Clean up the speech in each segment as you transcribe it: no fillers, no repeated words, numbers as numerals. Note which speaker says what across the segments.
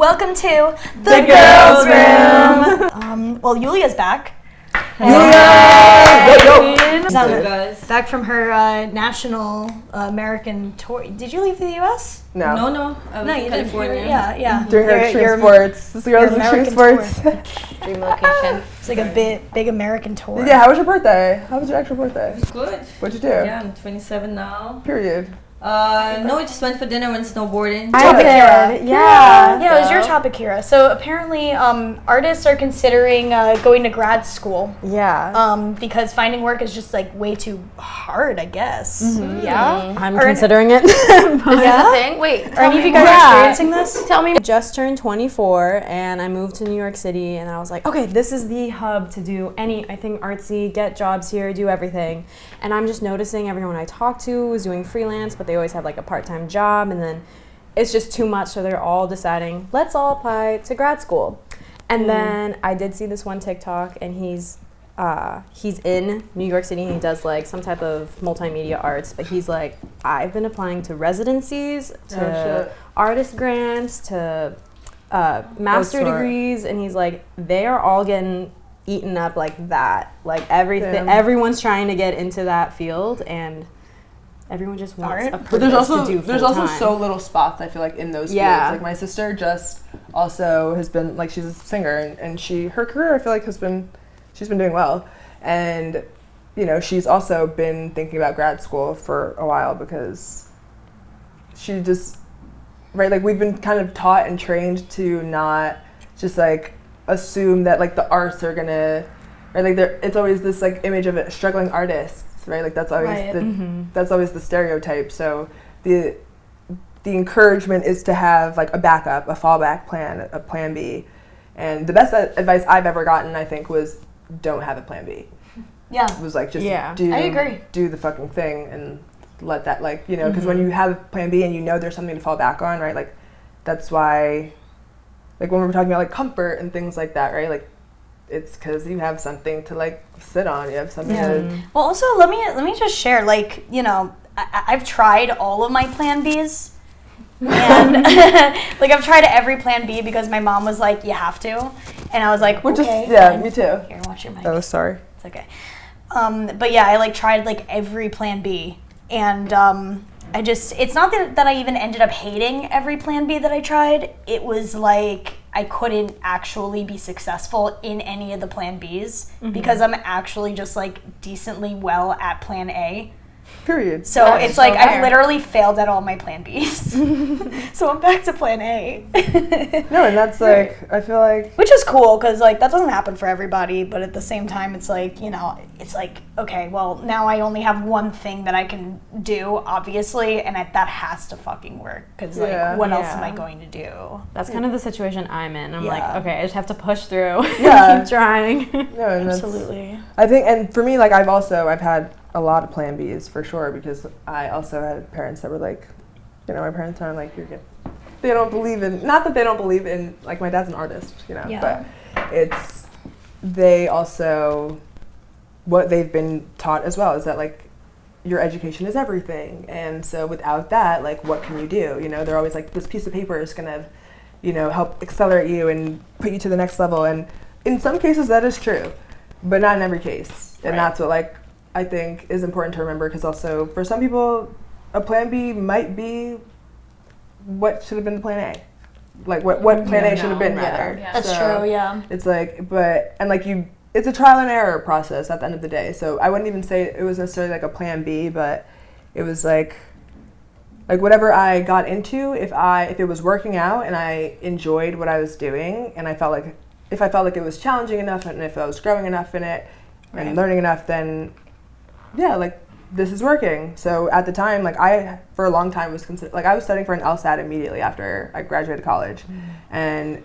Speaker 1: Welcome to
Speaker 2: the Girls' Room.
Speaker 1: Well, Yulia's back. Back from her national American tour. Did you leave the U.S.?
Speaker 2: No.
Speaker 3: I was in California.
Speaker 1: Yeah.
Speaker 2: During her extreme sports. This girl's extreme sports.
Speaker 3: Dream location.
Speaker 1: It's like a big American tour.
Speaker 2: Yeah, how was your birthday? How was your actual birthday?
Speaker 3: Good.
Speaker 2: What'd you do?
Speaker 3: Yeah, I'm 27 now.
Speaker 2: Period.
Speaker 3: No, I just went for dinner and snowboarding.
Speaker 1: Yeah,
Speaker 3: Yeah.
Speaker 1: it was your topic, Kira. So apparently, artists are considering going to grad school.
Speaker 4: Yeah.
Speaker 1: Because finding work is just like way too hard, I guess.
Speaker 4: Mm-hmm.
Speaker 1: Yeah.
Speaker 4: I'm considering it.
Speaker 1: Yeah.
Speaker 3: The thing? Wait,
Speaker 1: Are any of you guys experiencing this?
Speaker 4: Tell me. I just turned 24 and I moved to New York City and I was like, okay, this is the hub to do anything artsy, get jobs here, do everything. And I'm just noticing everyone I talk to was doing freelance, but they always have like a part-time job, and then it's just too much, so they're all deciding, let's all apply to grad school. And then I did see this one TikTok, and he's in New York City, and he does like some type of multimedia arts, but he's like, I've been applying to residencies, to artist grants, to master degrees, and he's like, they are all getting eaten up like that. Like everyone's trying to get into that field, and everyone just wants a purpose
Speaker 2: but there's also
Speaker 4: time.
Speaker 2: so little spots, I feel like, in those fields. Like my sister just also has been, like, she's a singer, and her career, I feel like, she's been doing well. And, you know, she's also been thinking about grad school for a while because she just, right, like, we've been kind of taught and trained to not just, like, assume that, like, the arts are gonna, right, like, it's always this, like, image of a struggling artist. Right, like that's always that's always the stereotype. So the encouragement is to have like a backup, a fallback plan, a plan B. And the best advice I've ever gotten, I think, was don't have a plan B.
Speaker 1: Yeah,
Speaker 2: it was like just
Speaker 1: I agree.
Speaker 2: Do the fucking thing and let that, like, you know, because when you have plan B and you know there's something to fall back on, right? Like that's why, like when we're talking about like comfort and things like that, right? Like it's because you have something to like sit on. You have something to.
Speaker 1: Well, also let me just share. Like, you know, I've tried all of my plan Bs, and like I've tried every plan B because my mom was like, "You have to," and I was like, "Okay."
Speaker 2: Me too.
Speaker 1: Here, watch your mic.
Speaker 2: Oh, sorry.
Speaker 1: It's okay. But yeah, I like tried like every plan B, and it's not that I even ended up hating every plan B that I tried. It was like I couldn't actually be successful in any of the plan Bs because I'm actually just like decently well at plan A.
Speaker 2: Period.
Speaker 1: So it's like I've literally failed at all my plan Bs. So I'm back to plan A.
Speaker 2: No, and that's like, I feel like...
Speaker 1: Which is cool, because like that doesn't happen for everybody, but at the same time it's like, you know, it's like, okay, well now I only have one thing that I can do, obviously, and that has to fucking work, because like what else am I going to do?
Speaker 4: That's kind of the situation I'm in. I'm like, okay, I just have to push through.
Speaker 2: Yeah.
Speaker 4: Keep trying.
Speaker 2: No, and
Speaker 1: absolutely.
Speaker 2: I think, and for me, like I've had a lot of plan Bs for sure, because I also had parents that were like, you know, my parents aren't like, you're good. They don't believe in, not that they don't believe in, like my dad's an artist, you know, but they also, what they've been taught as well is that like your education is everything. And so without that, like what can you do? You know, they're always like, this piece of paper is gonna, you know, help accelerate you and put you to the next level. And in some cases that is true, but not in every case. And that's what like, I think is important to remember, because also for some people, a plan B might be what should have been the plan A. Like what plan A should have been, rather.
Speaker 1: Yeah. That's true, yeah.
Speaker 2: It's like, it's a trial and error process at the end of the day. So I wouldn't even say it was necessarily like a plan B, but it was like whatever I got into, if it was working out and I enjoyed what I was doing, and if I felt like it was challenging enough, and if I was growing enough in it and learning enough, then yeah, like this is working. So at the time, like I, for a long time was I was studying for an LSAT immediately after I graduated college. And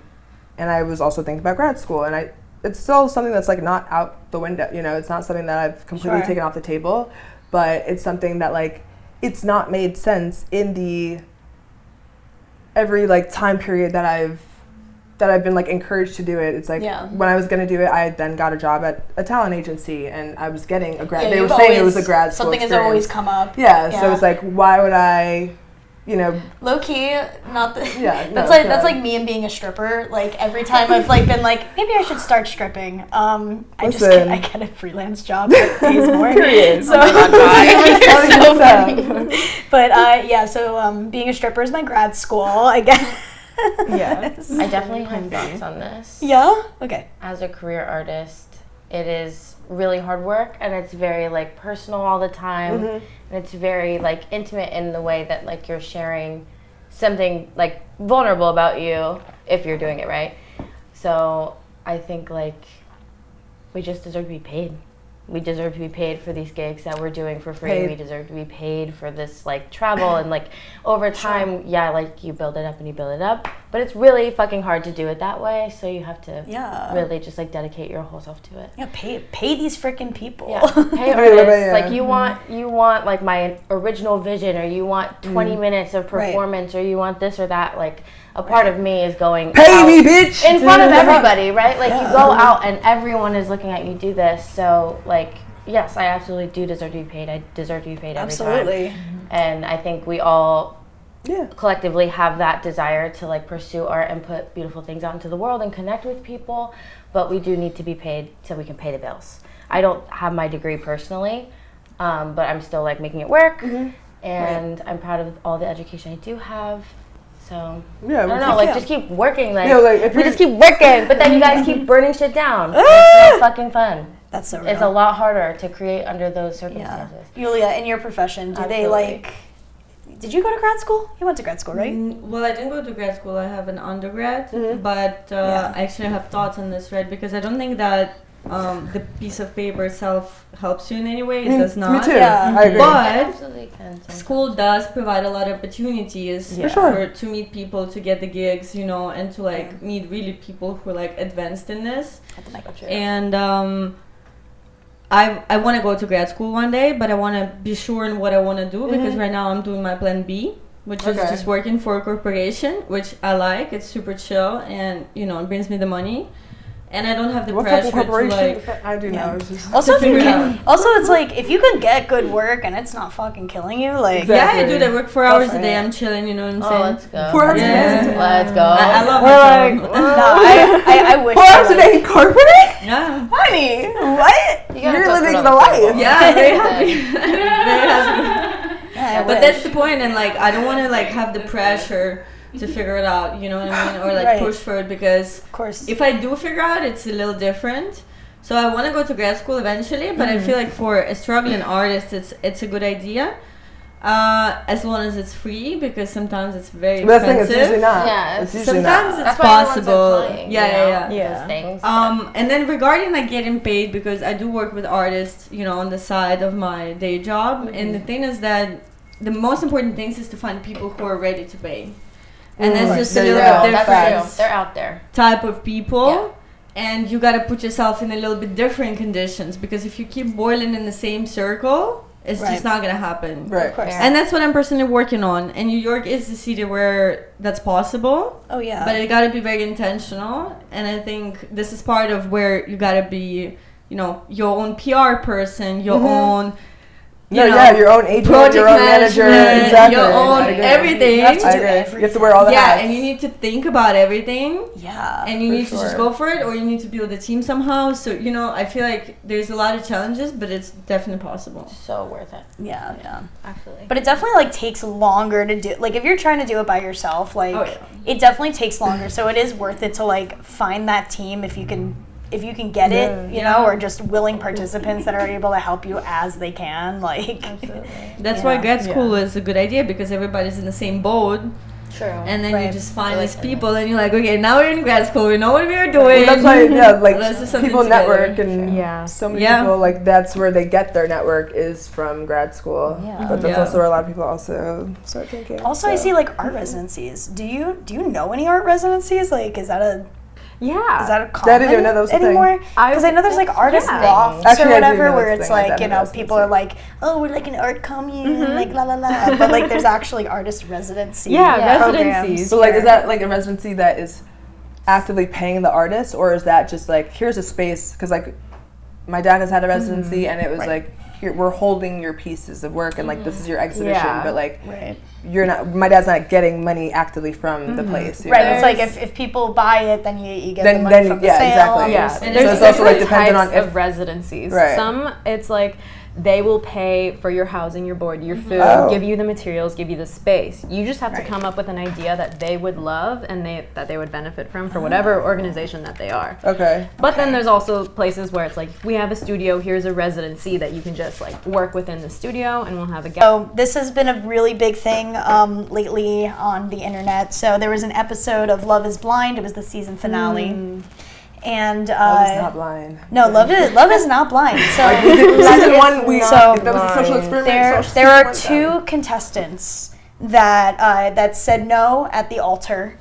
Speaker 2: I was also thinking about grad school, and it's still something that's like not out the window, you know, it's not something that I've completely taken off the table, but it's something that like, it's not made sense in every like time period that I've been like encouraged to do it. It's like when I was going to do it, I then got a job at a talent agency, and I was getting a grad. They were saying it was a grad school
Speaker 1: Something
Speaker 2: experience.
Speaker 1: has always come up.
Speaker 2: Yeah, so it's like, why would I
Speaker 1: Low key, not the.
Speaker 2: Yeah,
Speaker 1: that's like me and being a stripper. Like every time I've like been like maybe I should start stripping. I get a freelance job that pays more.
Speaker 2: Period.
Speaker 1: So, But being a stripper is my grad school. I guess.
Speaker 4: Yes.
Speaker 3: I definitely have thoughts on this.
Speaker 1: Yeah. Okay.
Speaker 3: As a career artist, it is really hard work, and it's very like personal all the time, and it's very like intimate in the way that like you're sharing something like vulnerable about you if you're doing it right. So I think like we just deserve to be paid. We deserve to be paid for these gigs that we're doing for free. We deserve to be paid for this like travel and like over time, like you build it up and you build it up. But it's really fucking hard to do it that way. So you have to really just like dedicate your whole self to it.
Speaker 1: Yeah, pay these freaking people.
Speaker 3: Yeah, pay artists. Like you want like my original vision, or you want 20 minutes of performance, or you want this or that. Like a part of me is going
Speaker 2: pay me, bitch,
Speaker 3: in front of everybody, right? Like you go out and everyone is looking at you do this. So like, yes, I absolutely do deserve to be paid. I deserve to be paid every time. And I think we all collectively have that desire to like pursue art and put beautiful things out into the world and connect with people. But we do need to be paid so we can pay the bills. I don't have my degree personally, but I'm still like making it work. And I'm proud of all the education I do have. So I don't know, like just keep working. Like, if we just keep working, but then you guys keep burning shit down. It's not fucking fun.
Speaker 1: That's so real.
Speaker 3: It's a lot harder to create under those circumstances.
Speaker 1: Yulia, in your profession, do they like? Did you go to grad school? You went to grad school, right?
Speaker 5: Well, I didn't go to grad school. I have an undergrad, but I actually have thoughts on this, right? Because I don't think that the piece of paper itself helps you in any way. It does not.
Speaker 2: Me too. Yeah. I agree.
Speaker 5: But school does provide a lot of opportunities to meet people, to get the gigs, and to like meet really people who are like advanced in this. And I want to go to grad school one day, but I want to be sure in what I want to do, because right now I'm doing my plan B, which is just working for a corporation, which I like. It's super chill, and it brings me the money. And I don't have the pressure to like.
Speaker 2: I do know.
Speaker 1: Also, it's like if you can get good work and it's not fucking killing you, like
Speaker 5: I do that work 4 hours a day. I'm chilling. You know what I'm saying?
Speaker 3: Let's go.
Speaker 2: 4 hours a day.
Speaker 3: Let's go.
Speaker 5: I love my job.
Speaker 1: I wish.
Speaker 2: 4 hours a day in corporate?
Speaker 5: Yeah.
Speaker 2: Honey, what? You're living the life.
Speaker 5: Yeah, very happy. Very happy. But that's the point, and like I don't want to like have the pressure to figure it out, you know what I mean, or like push for it, because
Speaker 1: of course
Speaker 5: if I do figure out, it's a little different. So I want to go to grad school eventually, but I feel like for a struggling artist, it's a good idea, as long as it's free, because sometimes it's very expensive.
Speaker 2: The thing is usually not.
Speaker 3: Yeah,
Speaker 2: it's usually
Speaker 5: sometimes
Speaker 2: not.
Speaker 5: it's possible.
Speaker 3: Those things.
Speaker 5: And then regarding like getting paid, because I do work with artists, on the side of my day job, and the thing is that the most important thing is to find people who are ready to pay. And that's just a little bit different.
Speaker 3: They're out there.
Speaker 5: Type of people. And you got to put yourself in a little bit different conditions, because if you keep boiling in the same circle, it's just not going to happen.
Speaker 2: Right. Of course.
Speaker 5: And that's what I'm personally working on. And New York is the city where that's possible.
Speaker 1: Oh, yeah.
Speaker 5: But it got to be very intentional. And I think this is part of where you got to be, your own PR person, your own...
Speaker 2: your own agent, your own manager, exactly.
Speaker 5: Your own everything.
Speaker 2: You have to wear all the hats.
Speaker 5: And you need to think about everything.
Speaker 1: Yeah.
Speaker 5: And you need to just go for it, or you need to build a team somehow. So, I feel like there's a lot of challenges, but it's definitely possible.
Speaker 3: So worth it.
Speaker 1: Yeah.
Speaker 3: Absolutely.
Speaker 1: But it definitely like takes longer to do. Like if you're trying to do it by yourself, like it definitely takes longer. So it is worth it to like find that team if you can get it, you know, or just willing participants that are able to help you as they can, like.
Speaker 3: Absolutely.
Speaker 5: That's why grad school is a good idea, because everybody's in the same boat.
Speaker 3: True.
Speaker 5: And then you just find these people, and you're like, okay, now we're in grad school, we know what we are doing.
Speaker 2: Well, that's why, people network, and so many people, like, that's where they get their network is from grad school. Yeah. But that's also where a lot of people also start thinking.
Speaker 1: Also, I see, like, art residencies. Do you know any art residencies? Like, is that a common
Speaker 2: I didn't even know that was
Speaker 1: anymore? Because I know there's like artist lofts or whatever, where it's like, people are like, oh, we're like an art commune, like la la la. But like, there's actually artist residency.
Speaker 4: Residencies.
Speaker 2: So like, is that like a residency that is actively paying the artist, or is that just like, here's a space? Because like, my dad has had a residency, and it was like, here, we're holding your pieces of work and like this is your exhibition,
Speaker 4: Yeah.
Speaker 2: but like you're not. My dad's not getting money actively from the place. You know?
Speaker 1: It's like if people buy it, then you get the money from the sale.
Speaker 2: Exactly.
Speaker 4: Yeah,
Speaker 1: And
Speaker 2: so
Speaker 4: there's
Speaker 2: it's also like
Speaker 4: different
Speaker 2: dependent on
Speaker 4: types
Speaker 2: if
Speaker 4: of residencies.
Speaker 2: Right.
Speaker 4: Some it's like they will pay for your housing, your board, your food, give you the materials, give you the space. You just have to come up with an idea that they would love and that they would benefit from for whatever organization that they are.
Speaker 2: Okay.
Speaker 4: But then there's also places where it's like, we have a studio, here's a residency that you can just like work within the studio and we'll have a guest.
Speaker 1: So this has been a really big thing lately on the internet. So there was an episode of Love is Blind. It was the season finale. And
Speaker 2: Love is not blind.
Speaker 1: No, love is not blind. So
Speaker 2: season one, that was a social experiment.
Speaker 1: There are two contestants that said no at the altar.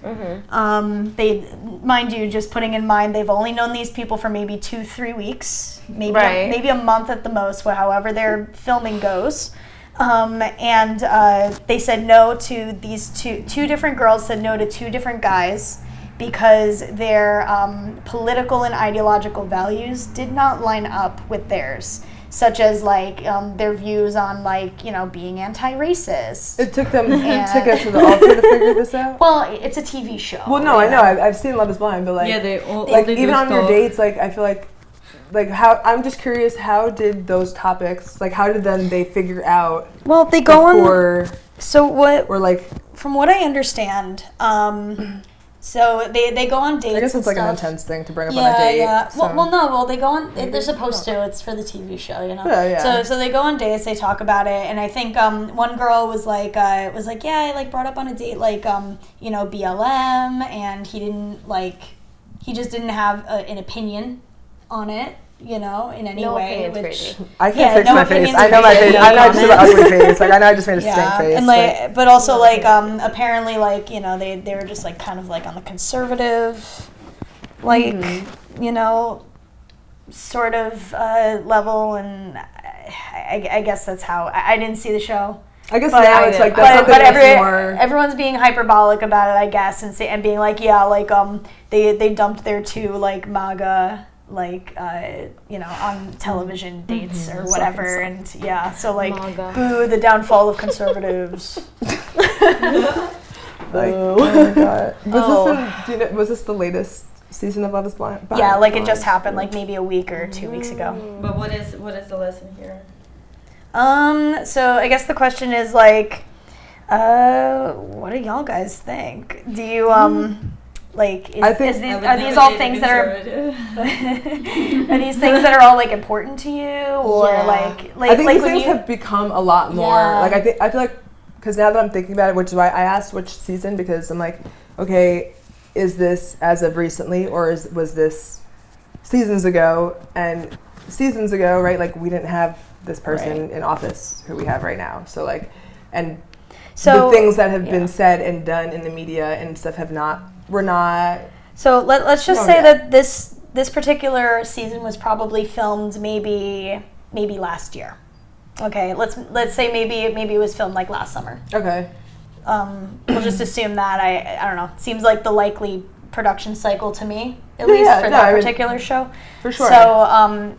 Speaker 1: They, mind you, just putting in mind, they've only known these people for maybe 2-3 weeks, maybe a month at the most, however their filming goes. And they said no to these two different girls said no to two different guys, because their political and ideological values did not line up with theirs, such as like their views on like, you know, being anti-racist.
Speaker 2: It took them to get to the altar to figure this out?
Speaker 1: Well, it's a TV show.
Speaker 2: Well, no, I know. I've seen Love is Blind, but like,
Speaker 5: they all
Speaker 2: like
Speaker 5: they
Speaker 2: even
Speaker 5: do
Speaker 2: on your
Speaker 5: stuff.
Speaker 2: dates, like I feel like how, I'm just curious, how did those topics, like how did then they figure out
Speaker 1: Well, they go
Speaker 2: before,
Speaker 1: on. So what?
Speaker 2: or like,
Speaker 1: From what I understand, so they go on dates.
Speaker 2: I guess it's like
Speaker 1: and
Speaker 2: an
Speaker 1: stuff.
Speaker 2: intense thing to bring up on a date.
Speaker 1: Yeah.
Speaker 2: So.
Speaker 1: Well, they go on. They're supposed to. It's for the TV show, you know.
Speaker 2: Yeah.
Speaker 1: So they go on dates. They talk about it, and I think one girl was like, yeah, I like brought up on a date like you know, BLM, and he just didn't have an opinion on it, you know, in any way. Which
Speaker 2: I can't fix my face.
Speaker 1: opinions
Speaker 2: I know
Speaker 1: are
Speaker 2: my
Speaker 1: crazy.
Speaker 2: face. I know I just did the ugly face. Like I know I just made a stink face.
Speaker 1: And like, but also like apparently like, you know, they were just like kind of like on the conservative, like you know, sort of level, and I guess that's how I didn't see the show.
Speaker 2: I guess now it's like that's
Speaker 1: but
Speaker 2: something more.
Speaker 1: Everyone's being hyperbolic about it, I guess, and being like, yeah, like they dumped their two like MAGA like you know, on television dates or whatever, and yeah, so like
Speaker 3: MAGA.
Speaker 1: boo the downfall of conservatives.
Speaker 2: Like, oh my god, was this the latest season of Love is Blind?
Speaker 1: Yeah, like it just happened like maybe a week or 2 weeks ago.
Speaker 5: But what is the lesson here?
Speaker 1: So I guess the question is like, what do y'all guys think? Do you like are these all things that are are these things that are all like important to you, or like
Speaker 2: I think
Speaker 1: like
Speaker 2: these things have become a lot more like I feel like, because now that I'm thinking about it, which is why I asked which season, because I'm like, okay, is this as of recently, or was this seasons ago? And seasons ago, right, like we didn't have this person in office who we have right now, so like, and so the things that have been said and done in the media and stuff were not.
Speaker 1: So let's just say that this particular season was probably filmed maybe last year. Okay, let's say maybe it was filmed like last summer.
Speaker 2: Okay.
Speaker 1: We'll just assume that. I don't know. Seems like the likely production cycle to me, at least for that particular show.
Speaker 2: For sure.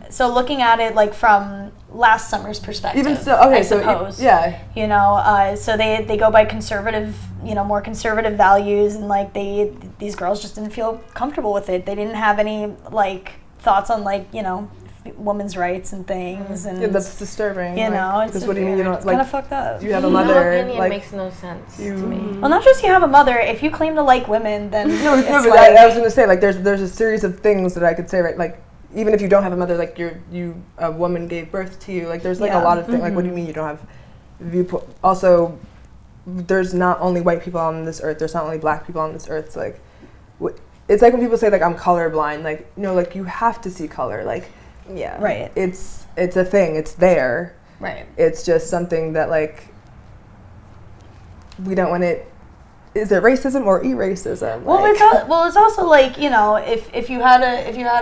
Speaker 1: So looking at it like from last summer's perspective,
Speaker 2: even so, okay,
Speaker 1: I suppose.
Speaker 2: Yeah.
Speaker 1: You know, so they go by conservative, you know, more conservative values, and like these girls just didn't feel comfortable with it. They didn't have any like thoughts on like, you know, women's rights and things, and
Speaker 2: that's disturbing.
Speaker 1: You know,
Speaker 2: because what do you mean you don't like?
Speaker 1: Kind of fucked up.
Speaker 2: You have a mother.
Speaker 3: Your opinion
Speaker 2: like,
Speaker 3: makes no sense to me.
Speaker 1: Well, not just you have a mother. If you claim to like women, then
Speaker 2: but I was gonna say like there's a series of things that I could say, right, like even if you don't have a mother, like a woman gave birth to you, like there's like a lot of things. Like what do you mean you don't have viewpoint? Also, there's not only white people on this earth. There's not only black people on this earth. It's like it's like when people say like I'm colorblind. Like no, like you have to see color. Like. Yeah.
Speaker 1: Right.
Speaker 2: It's a thing. It's there.
Speaker 1: Right.
Speaker 2: It's just something that like we don't want it. Is it racism or e-racism?
Speaker 1: Well,
Speaker 2: like,
Speaker 1: it's also like, you know, if you had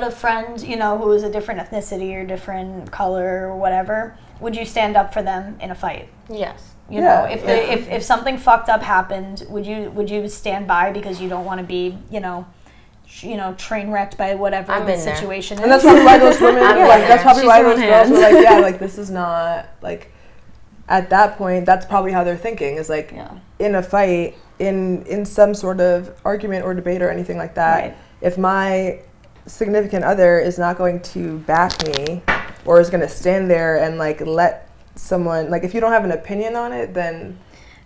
Speaker 1: a friend, you know, who was a different ethnicity or different color or whatever, would you stand up for them in a fight?
Speaker 3: Yes.
Speaker 1: You know, if something fucked up happened, would you stand by because you don't want to be, you know, train wrecked by whatever the situation is.
Speaker 2: And that's probably why those women, that's probably why those girls were like, yeah, like, this is not, like, at that point, that's probably how they're thinking, is like, in a fight, in some sort of argument or debate or anything like that, if my significant other is not going to back me or is going to stand there and, like, let someone, like, if you don't have an opinion on it, then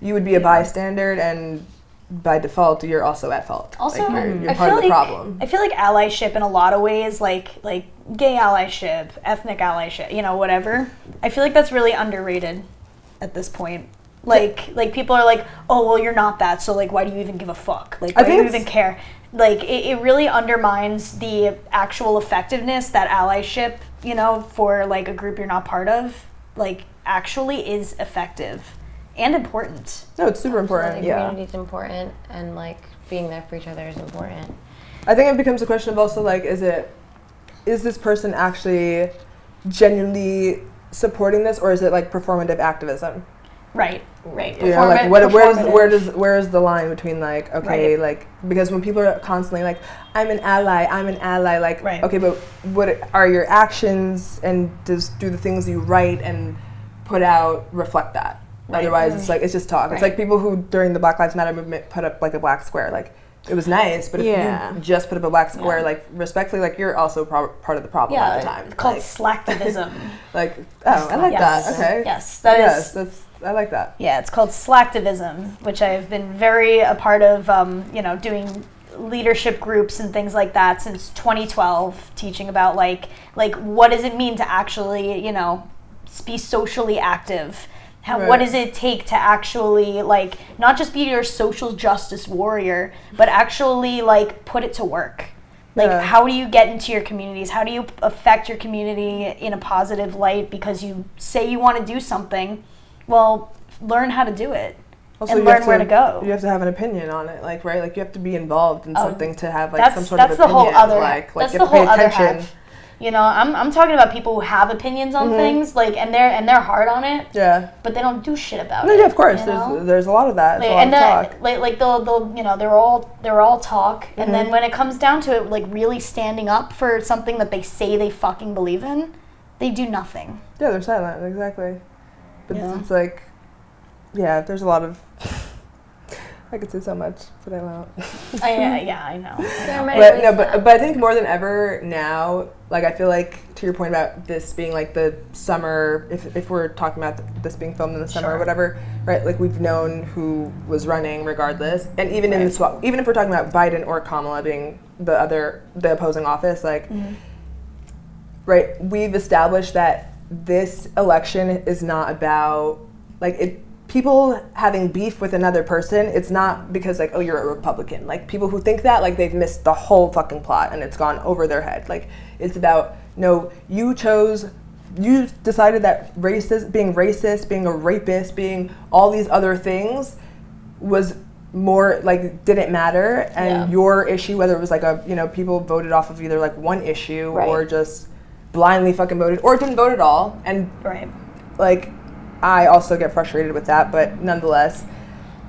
Speaker 2: you would be a bystander, and by default, you're also at fault.
Speaker 1: Also,
Speaker 2: like you're part of the problem.
Speaker 1: I feel like allyship in a lot of ways, like gay allyship, ethnic allyship, whatever. I feel like that's really underrated at this point. Like people are like, oh, well, you're not that, so, like, why do you even give a fuck? Like, why do you even care? Like, it really undermines the actual effectiveness that allyship, for, like, a group you're not part of, like, actually is effective. And important.
Speaker 2: No, it's super important.
Speaker 3: The community's important, and, like, being there for each other is important.
Speaker 2: I think it becomes a question of also, like, is this person actually genuinely supporting this, or is it, like, performative activism?
Speaker 1: Right.
Speaker 2: Like, where is the line between, like, okay, like, because when people are constantly like, I'm an ally, like, okay, but what are your actions, and do the things you write and put out reflect that? Otherwise, it's like, it's just talk. It's like people who, during the Black Lives Matter movement, put up, like, a black square. Like, it was nice, but if you just put up a black square, like, respectfully, like, you're also part of the problem at the time.
Speaker 1: It's called slacktivism.
Speaker 2: Like, I like that. Okay.
Speaker 1: Yes,
Speaker 2: I like that.
Speaker 1: Yeah, it's called slacktivism, which I've been very a part of, doing leadership groups and things like that since 2012, teaching about, like what does it mean to actually, be socially active. What does it take to actually, like, not just be your social justice warrior, but actually, like, put it to work? Like, how do you get into your communities? How do you affect your community in a positive light because you say you want to do something? Well, learn how to do it. Also, and learn where to go.
Speaker 2: You have to have an opinion on it, like, right? Like, you have to be involved in something to have, like, some sort of opinion.
Speaker 1: That's the whole other,
Speaker 2: that's the whole other half.
Speaker 1: I'm talking about people who have opinions on things, like, and they're hard on it.
Speaker 2: Yeah.
Speaker 1: But they don't do shit about it.
Speaker 2: Yeah, of course. There's a lot of that.
Speaker 1: They're all talk, and then when it comes down to it, like, really standing up for something that they say they fucking believe in, they do nothing.
Speaker 2: Yeah, they're silent. Exactly. But it's like, there's a lot of. I could say so much, but I won't.
Speaker 1: I know.
Speaker 2: But I think more than ever now, like, I feel like, to your point about this being, like, the summer, if we're talking about this being filmed in the summer or whatever, right? Like, we've known who was running regardless, and even in the swap, even if we're talking about Biden or Kamala being the opposing office, like, right? We've established that this election is not about, like, people having beef with another person. It's not because, like, oh, you're a Republican. Like, people who think that, like, they've missed the whole fucking plot and it's gone over their head. Like, it's about, no, you decided that being racist, being a rapist, being all these other things was more, like, didn't matter. And your issue, whether it was, like, people voted off of either, like, one issue or just blindly fucking voted or didn't vote at all. And, like, I also get frustrated with that, but nonetheless,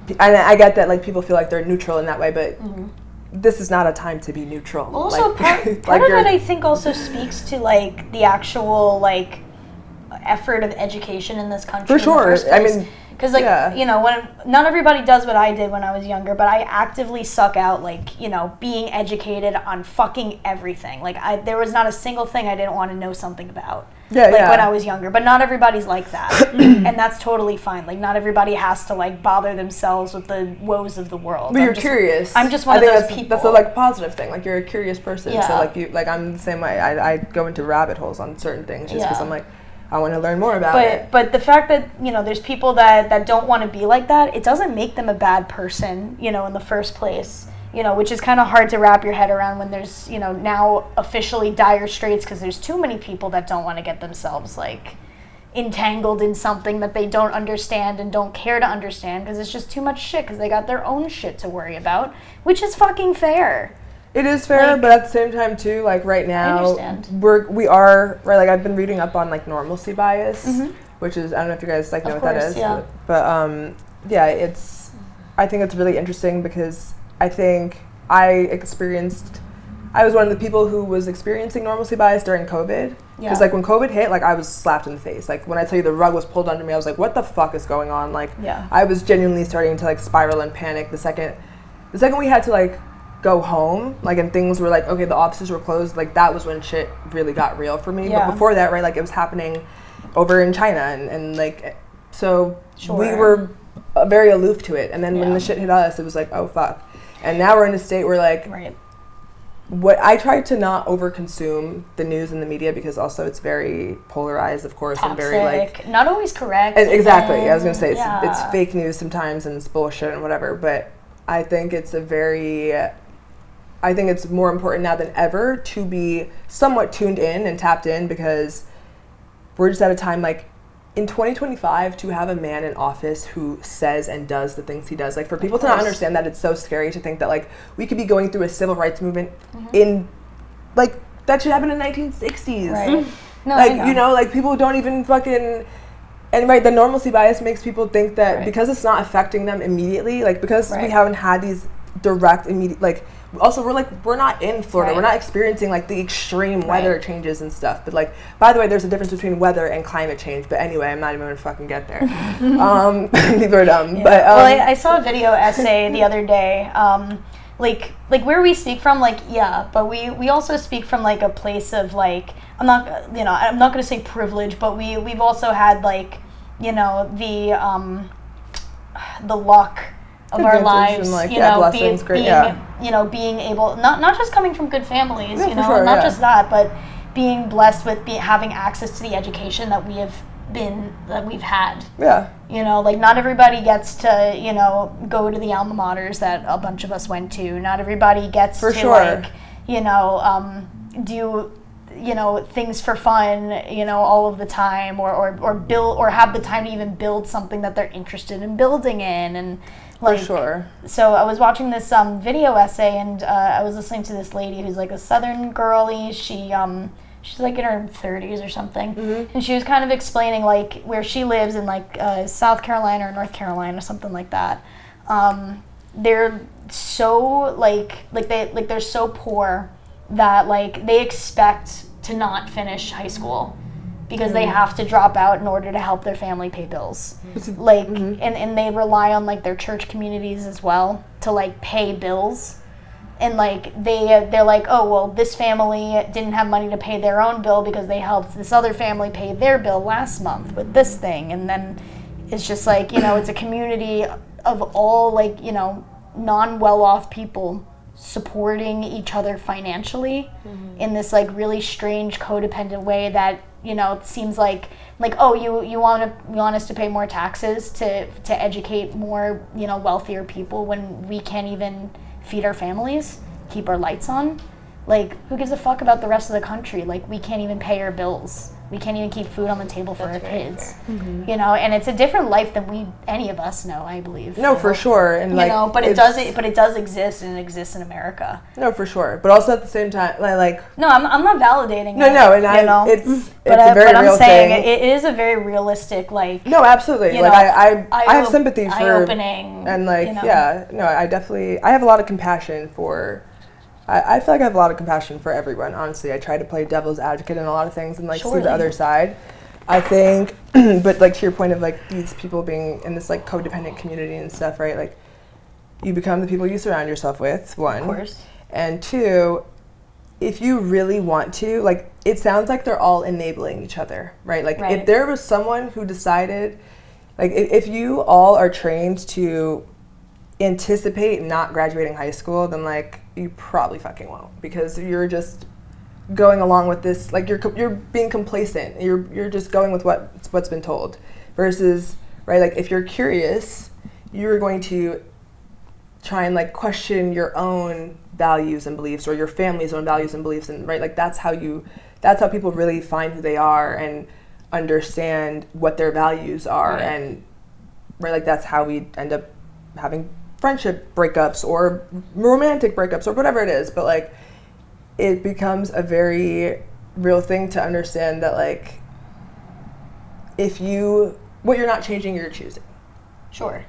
Speaker 2: and I get that, like, people feel like they're neutral in that way, but this is not a time to be neutral.
Speaker 1: Also, part of it, I think, also speaks to, like, the actual, like, effort of education in this country.
Speaker 2: For sure. I mean,
Speaker 1: because, like, when not everybody does what I did when I was younger, but I actively suck out, like, being educated on fucking everything. Like, there was not a single thing I didn't want to know something about. When I was younger, but not everybody's like that, and that's totally fine. Like, not everybody has to, like, bother themselves with the woes of the world.
Speaker 2: But you're curious.
Speaker 1: I'm just one of those people.
Speaker 2: That's a, like, positive thing. Like, you're a curious person. So, like, I'm the same way. I go into rabbit holes on certain things just because I'm like, I want to learn more about it.
Speaker 1: But the fact that, there's people that don't want to be like that, it doesn't make them a bad person, in the first place. Which is kind of hard to wrap your head around when there's, now officially dire straits because there's too many people that don't want to get themselves, like, entangled in something that they don't understand and don't care to understand because it's just too much shit because they got their own shit to worry about, which is fucking fair.
Speaker 2: It is fair, like, but at the same time, too, like, right now, we are, right, like, I've been reading up on, like, normalcy bias, which is, I don't know if you guys, like, know what that is. But I think it's really interesting because I think I experienced I was one of the people who was experiencing normalcy bias during COVID. Because like when COVID hit, like I was slapped in the face. Like when I tell you the rug was pulled under me, I was like, what the fuck is going on? Like I was genuinely starting to like spiral and panic the second we had to like go home, like, and things were like, okay, the offices were closed, like that was when shit really got real for me. But before that, right, like it was happening over in China and like, so we were very aloof to it. And then when the shit hit us, it was like, oh fuck. And now we're in a state where like, what I try to not overconsume the news and the media, because also it's very polarized, of course,
Speaker 1: toxic,
Speaker 2: and very like
Speaker 1: not always correct.
Speaker 2: Exactly. I was gonna say it's fake news sometimes and it's bullshit and whatever. But I think it's more important now than ever to be somewhat tuned in and tapped in, because we're just at a time like in 2025 to have a man in office who says and does the things he does. Like for people to not understand that, it's so scary to think that like we could be going through a civil rights movement in like that should happen in the 1960s.
Speaker 1: Right. No,
Speaker 2: like you know, like people don't even fucking. And right, the normalcy bias makes people think that because it's not affecting them immediately, like because we haven't had these direct immediate, like also we're not in Florida, we're not experiencing like the extreme weather changes and stuff. But like, by the way, there's a difference between weather and climate change. But anyway, I'm not even gonna fucking get there. People are dumb. Yeah. But
Speaker 1: well, I saw a video essay the other day. Like where we speak from, like but we also speak from like a place of like I'm not gonna say privilege, but we've also had like the luck of our lives,
Speaker 2: and, like,
Speaker 1: being able not just coming from good families,
Speaker 2: not
Speaker 1: just that, but being blessed with having access to the education that we've had. Like not everybody gets to go to the alma maters that a bunch of us went to. Not everybody gets like do things for fun all of the time, or build, or have the time to even build something that they're interested in building in. And like, so I was watching this video essay, and I was listening to this lady who's like a Southern girly. She's like in her 30s or something, and she was kind of explaining like where she lives in like South Carolina or North Carolina or something like that. They're so they're so poor that like they expect to not finish high school because they have to drop out in order to help their family pay bills. Like and they rely on like their church communities as well to like pay bills. And like they're like, oh well, this family didn't have money to pay their own bill because they helped this other family pay their bill last month with this thing. And then it's just like, it's a community of all like, non-well-off people supporting each other financially in this like really strange codependent way that it seems like oh you want us to pay more taxes to educate more wealthier people when we can't even feed our families, keep our lights on. Like, who gives a fuck about the rest of the country? Like, we can't even pay our bills. We can't even keep food on the table for our kids. And it's a different life than any of us know, I believe.
Speaker 2: No, for sure. And
Speaker 1: but it does exist, and it exists in America.
Speaker 2: No, for sure. But also at the same time, like
Speaker 1: no, I'm not validating.
Speaker 2: No, it's a very real thing.
Speaker 1: It is a very realistic, like.
Speaker 2: No, absolutely. I have sympathy for
Speaker 1: eye-opening,
Speaker 2: and like I have a lot of compassion for. I feel like I have a lot of compassion for everyone, honestly. I try to play devil's advocate in a lot of things and like see the other side. I think, but like to your point of like these people being in this like codependent community and stuff, right? Like you become the people you surround yourself with, one.
Speaker 1: Of course.
Speaker 2: And two, if you really want to, like it sounds like they're all enabling each other, right? Like if there was someone who decided, like if you all are trained to anticipate not graduating high school, then like you probably fucking won't, because you're just going along with this, like you're being complacent, you're just going with what's been told, versus right, like if you're curious, you're going to try and like question your own values and beliefs, or your family's own values and beliefs, and right, like that's how people really find who they are and understand what their values are. And right, like that's how we end up having friendship breakups or romantic breakups or whatever it is. But like it becomes a very real thing to understand that like what you're not changing, you're choosing.
Speaker 1: Sure.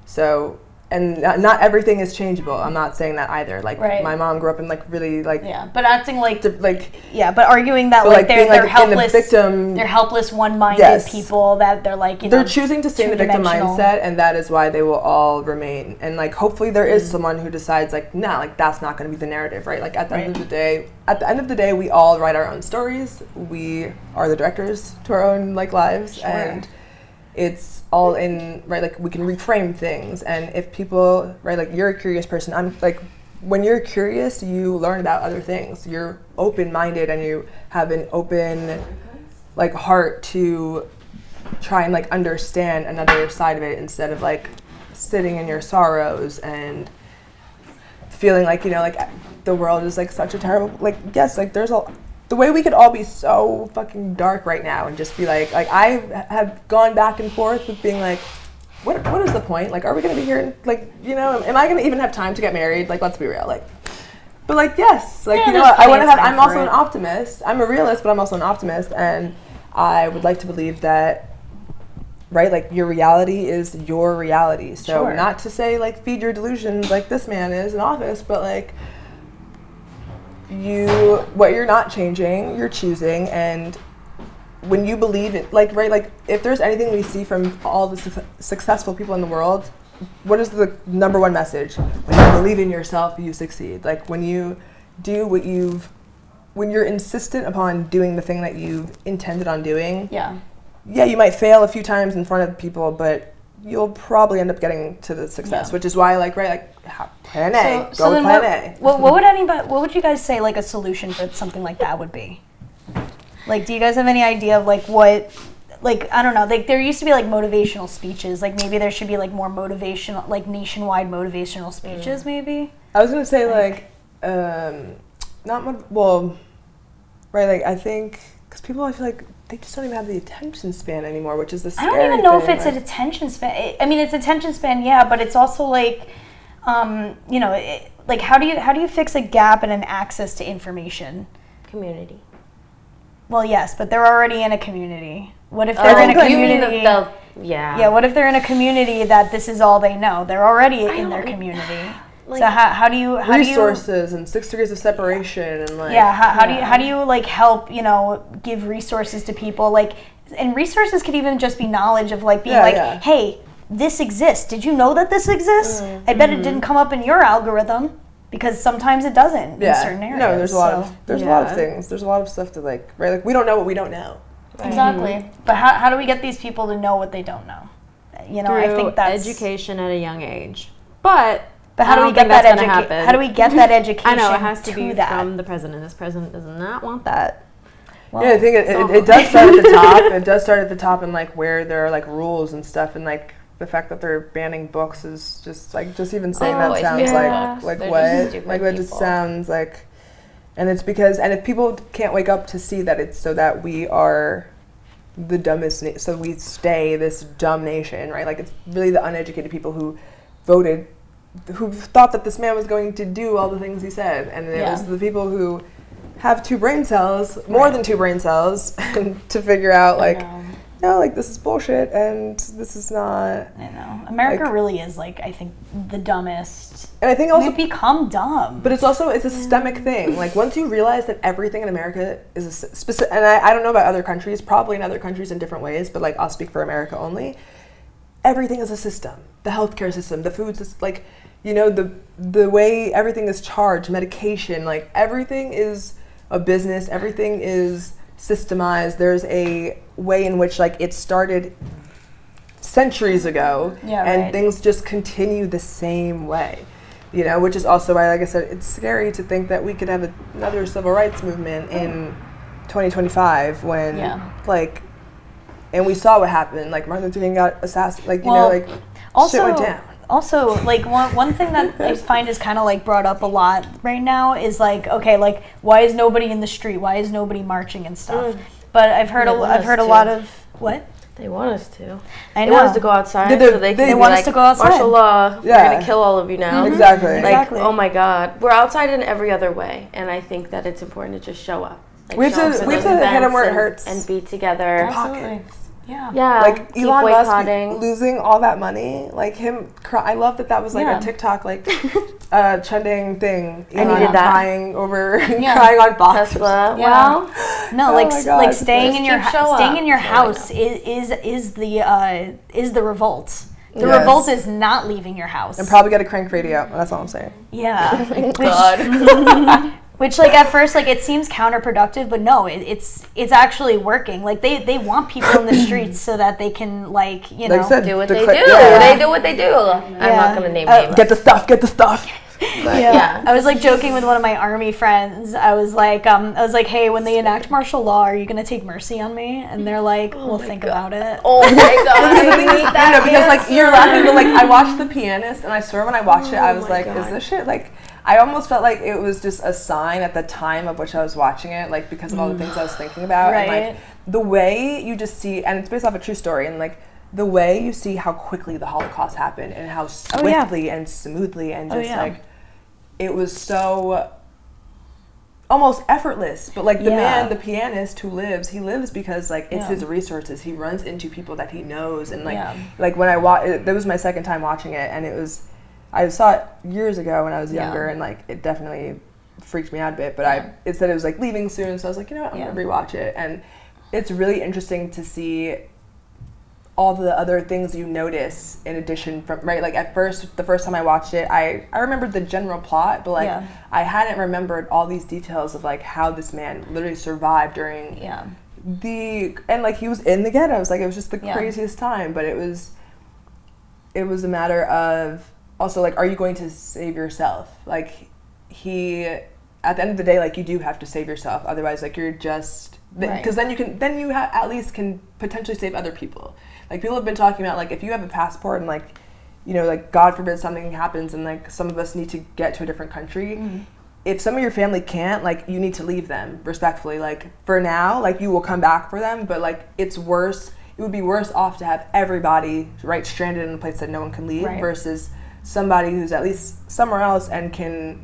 Speaker 2: So, and not everything is changeable. I'm not saying that either. Like my mom grew up in like really like
Speaker 1: but acting like but arguing that
Speaker 2: like
Speaker 1: they're helpless,
Speaker 2: the victim,
Speaker 1: they're helpless, one-minded people that they're like
Speaker 2: they're choosing to stay in the victim mindset, and that is why they will all remain. And like hopefully there is someone who decides like like that's not going to be the narrative, right? Like at the end of the day, we all write our own stories. We are the directors to our own like lives, and it's all in, right, like we can reframe things. And if people, right, like you're a curious person, I'm like, when you're curious, you learn about other things. You're open-minded and you have an open like heart to try and like understand another side of it, instead of like sitting in your sorrows and feeling like, like the world is like such a terrible, like, yes, like the way we could all be so fucking dark right now and just be like I have gone back and forth with being like, what is the point? Like, are we going to be here? Like, am I going to even have time to get married? Like, let's be real. Like, but like, yes, like, I want to have, I'm also an optimist. I'm a realist, but I'm also an optimist. And I would like to believe that, right, like your reality is your reality. So not to say like feed your delusions like this man is in office, but like, what you're not changing, you're choosing. And when you believe it, like, right, like if there's anything we see from all the successful people in the world, what is the number one message? When you believe in yourself, you succeed. Like when you do when you're insistent upon doing the thing that you've intended on doing, you might fail a few times in front of people, but you'll probably end up getting to the success, which is why, like, right, like plan A, go with plan A.
Speaker 1: What would you guys say like a solution for something like that would be? Like, do you guys have any idea of like what, like, I don't know, like there used to be like motivational speeches, like maybe there should be like more motivational, like nationwide motivational speeches, maybe?
Speaker 2: I was gonna say right, like I think, because people, I feel like they just don't even have the attention span anymore, which is the scary thing.
Speaker 1: I don't even know if it's an attention span. I mean, it's attention span, but it's also like, like how do you fix a gap in an access to information?
Speaker 3: Community.
Speaker 1: Well, yes, but they're already in a community. What if they're in a community? What if they're in a community that this is all they know? They're already in their community. Like, so how do you
Speaker 2: resources and 6 degrees of separation and like
Speaker 1: how do you like help give resources to people, like, and resources could even just be knowledge of like being hey, this exists, did you know that this exists? I bet it didn't come up in your algorithm, because sometimes it doesn't in certain areas.
Speaker 2: No, there's a lot of things, there's a lot of stuff to like, right, like we don't know what we don't know.
Speaker 1: Exactly. But how do we get these people to know what they don't know?
Speaker 4: Through
Speaker 1: I think that's
Speaker 4: education at a young age. But
Speaker 1: how do we get that education? How do we get that education?
Speaker 4: I know, it has to be
Speaker 1: that
Speaker 4: from the president. This president does not want that.
Speaker 2: Well, I think it does start at the top. It does start at the top, and like where there are like rules and stuff, and like the fact that they're banning books is just like, just even saying that sounds like what? Like that just sounds like, and it's because, and if people can't wake up to see that it's so that we are the dumbest, so we stay this dumb nation, right? Like it's really the uneducated people who voted, who thought that this man was going to do all the things he said, and it was the people who have 2 brain cells, more than 2 brain cells, to figure out like, no, like this is bullshit and this is not.
Speaker 1: I know. America like, really is like, I think, the dumbest.
Speaker 2: And I think also
Speaker 1: we've become dumb.
Speaker 2: But it's also, it's a systemic thing. Like once you realize that everything in America is a specific, and I don't know about other countries, probably in other countries in different ways, but like I'll speak for America only. Everything is a system. The healthcare system, the food system, like, the way everything is charged, medication, like everything is a business, everything is systemized. There's a way in which like it started centuries ago, and things just continue the same way, which is also why, like I said, it's scary to think that we could have another civil rights movement in 2025 when like, and we saw what happened, like Martin Luther King got assassinated, like
Speaker 1: also,
Speaker 2: shit went down.
Speaker 1: Also, like one thing that I find is kind of like brought up a lot right now is like, okay, like why is nobody in the street? Why is nobody marching and stuff? But I've heard a lot of what?
Speaker 3: They want us to.
Speaker 1: I know.
Speaker 3: They want us to go outside, so they
Speaker 1: want us to go outside.
Speaker 3: Martial law, we're gonna kill all of you now.
Speaker 2: Mm-hmm. Exactly.
Speaker 3: Like, oh my God, we're outside in every other way, and I think that it's important to just show up. Like,
Speaker 2: we have to hit them where it hurts
Speaker 3: and be together.
Speaker 1: Absolutely.
Speaker 3: Yeah,
Speaker 2: like
Speaker 3: keep
Speaker 2: Elon
Speaker 3: boycotting.
Speaker 2: Musk losing all that money, like him. I love that was like a TikTok like trending thing.
Speaker 3: I needed that.
Speaker 2: Crying over, crying on box.
Speaker 3: Tesla. Well,
Speaker 1: no, like staying in your
Speaker 3: house
Speaker 1: is the revolt. The revolt is not leaving your house.
Speaker 2: And probably get a crank radio. That's all I'm saying.
Speaker 1: Yeah.
Speaker 3: God.
Speaker 1: Which, like, at first, like, it seems counterproductive, but no, it's actually working. Like, they want people in the streets so that they can, like, you know,
Speaker 3: do what they do. They do what they do. I'm not going to name names.
Speaker 2: Get the stuff.
Speaker 1: Yeah. I was, like, joking with one of my army friends. I was like, hey, when they enact martial law, are you going to take mercy on me? And they're like, we'll think about it.
Speaker 3: Oh, my God.
Speaker 2: Because, like, you're laughing, but, like, I watched The Pianist, and I swear when I watched it, I was like, is this shit, like... I almost felt like it was just a sign at the time of which I was watching it, like, because of all the things I was thinking about.
Speaker 1: Right.
Speaker 2: And, like, the way you just see, and it's based off a true story, and, like, the way you see how quickly the Holocaust happened and how swiftly and smoothly and just, like, it was so almost effortless. But, like, the man, the pianist who lives, he lives because, like, it's his resources. He runs into people that he knows. And, like when I watched, that was my second time watching it, and it was... I saw it years ago when I was younger, and like it definitely freaked me out a bit. But it said it was like leaving soon, so I was like, you know what, I'm gonna rewatch it. And it's really interesting to see all the other things you notice in addition from like at first, the first time I watched it, I remembered the general plot, but like I hadn't remembered all these details of like how this man literally survived during and like he was in the ghettos. Like it was just the craziest time. But it was a matter of also, like, are you going to save yourself? Like, at the end of the day, like, you do have to save yourself. Otherwise, like, you're just... Because then you at least can potentially save other people. Like, people have been talking about, like, if you have a passport and, like, you know, like, God forbid something happens and, like, some of us need to get to a different country. If some of your family can't, like, you need to leave them, respectfully. Like, for now, like, you will come back for them, but, like, it's worse. It would be worse off to have everybody, right, stranded in a place that no one can leave versus... somebody who's at least somewhere else and can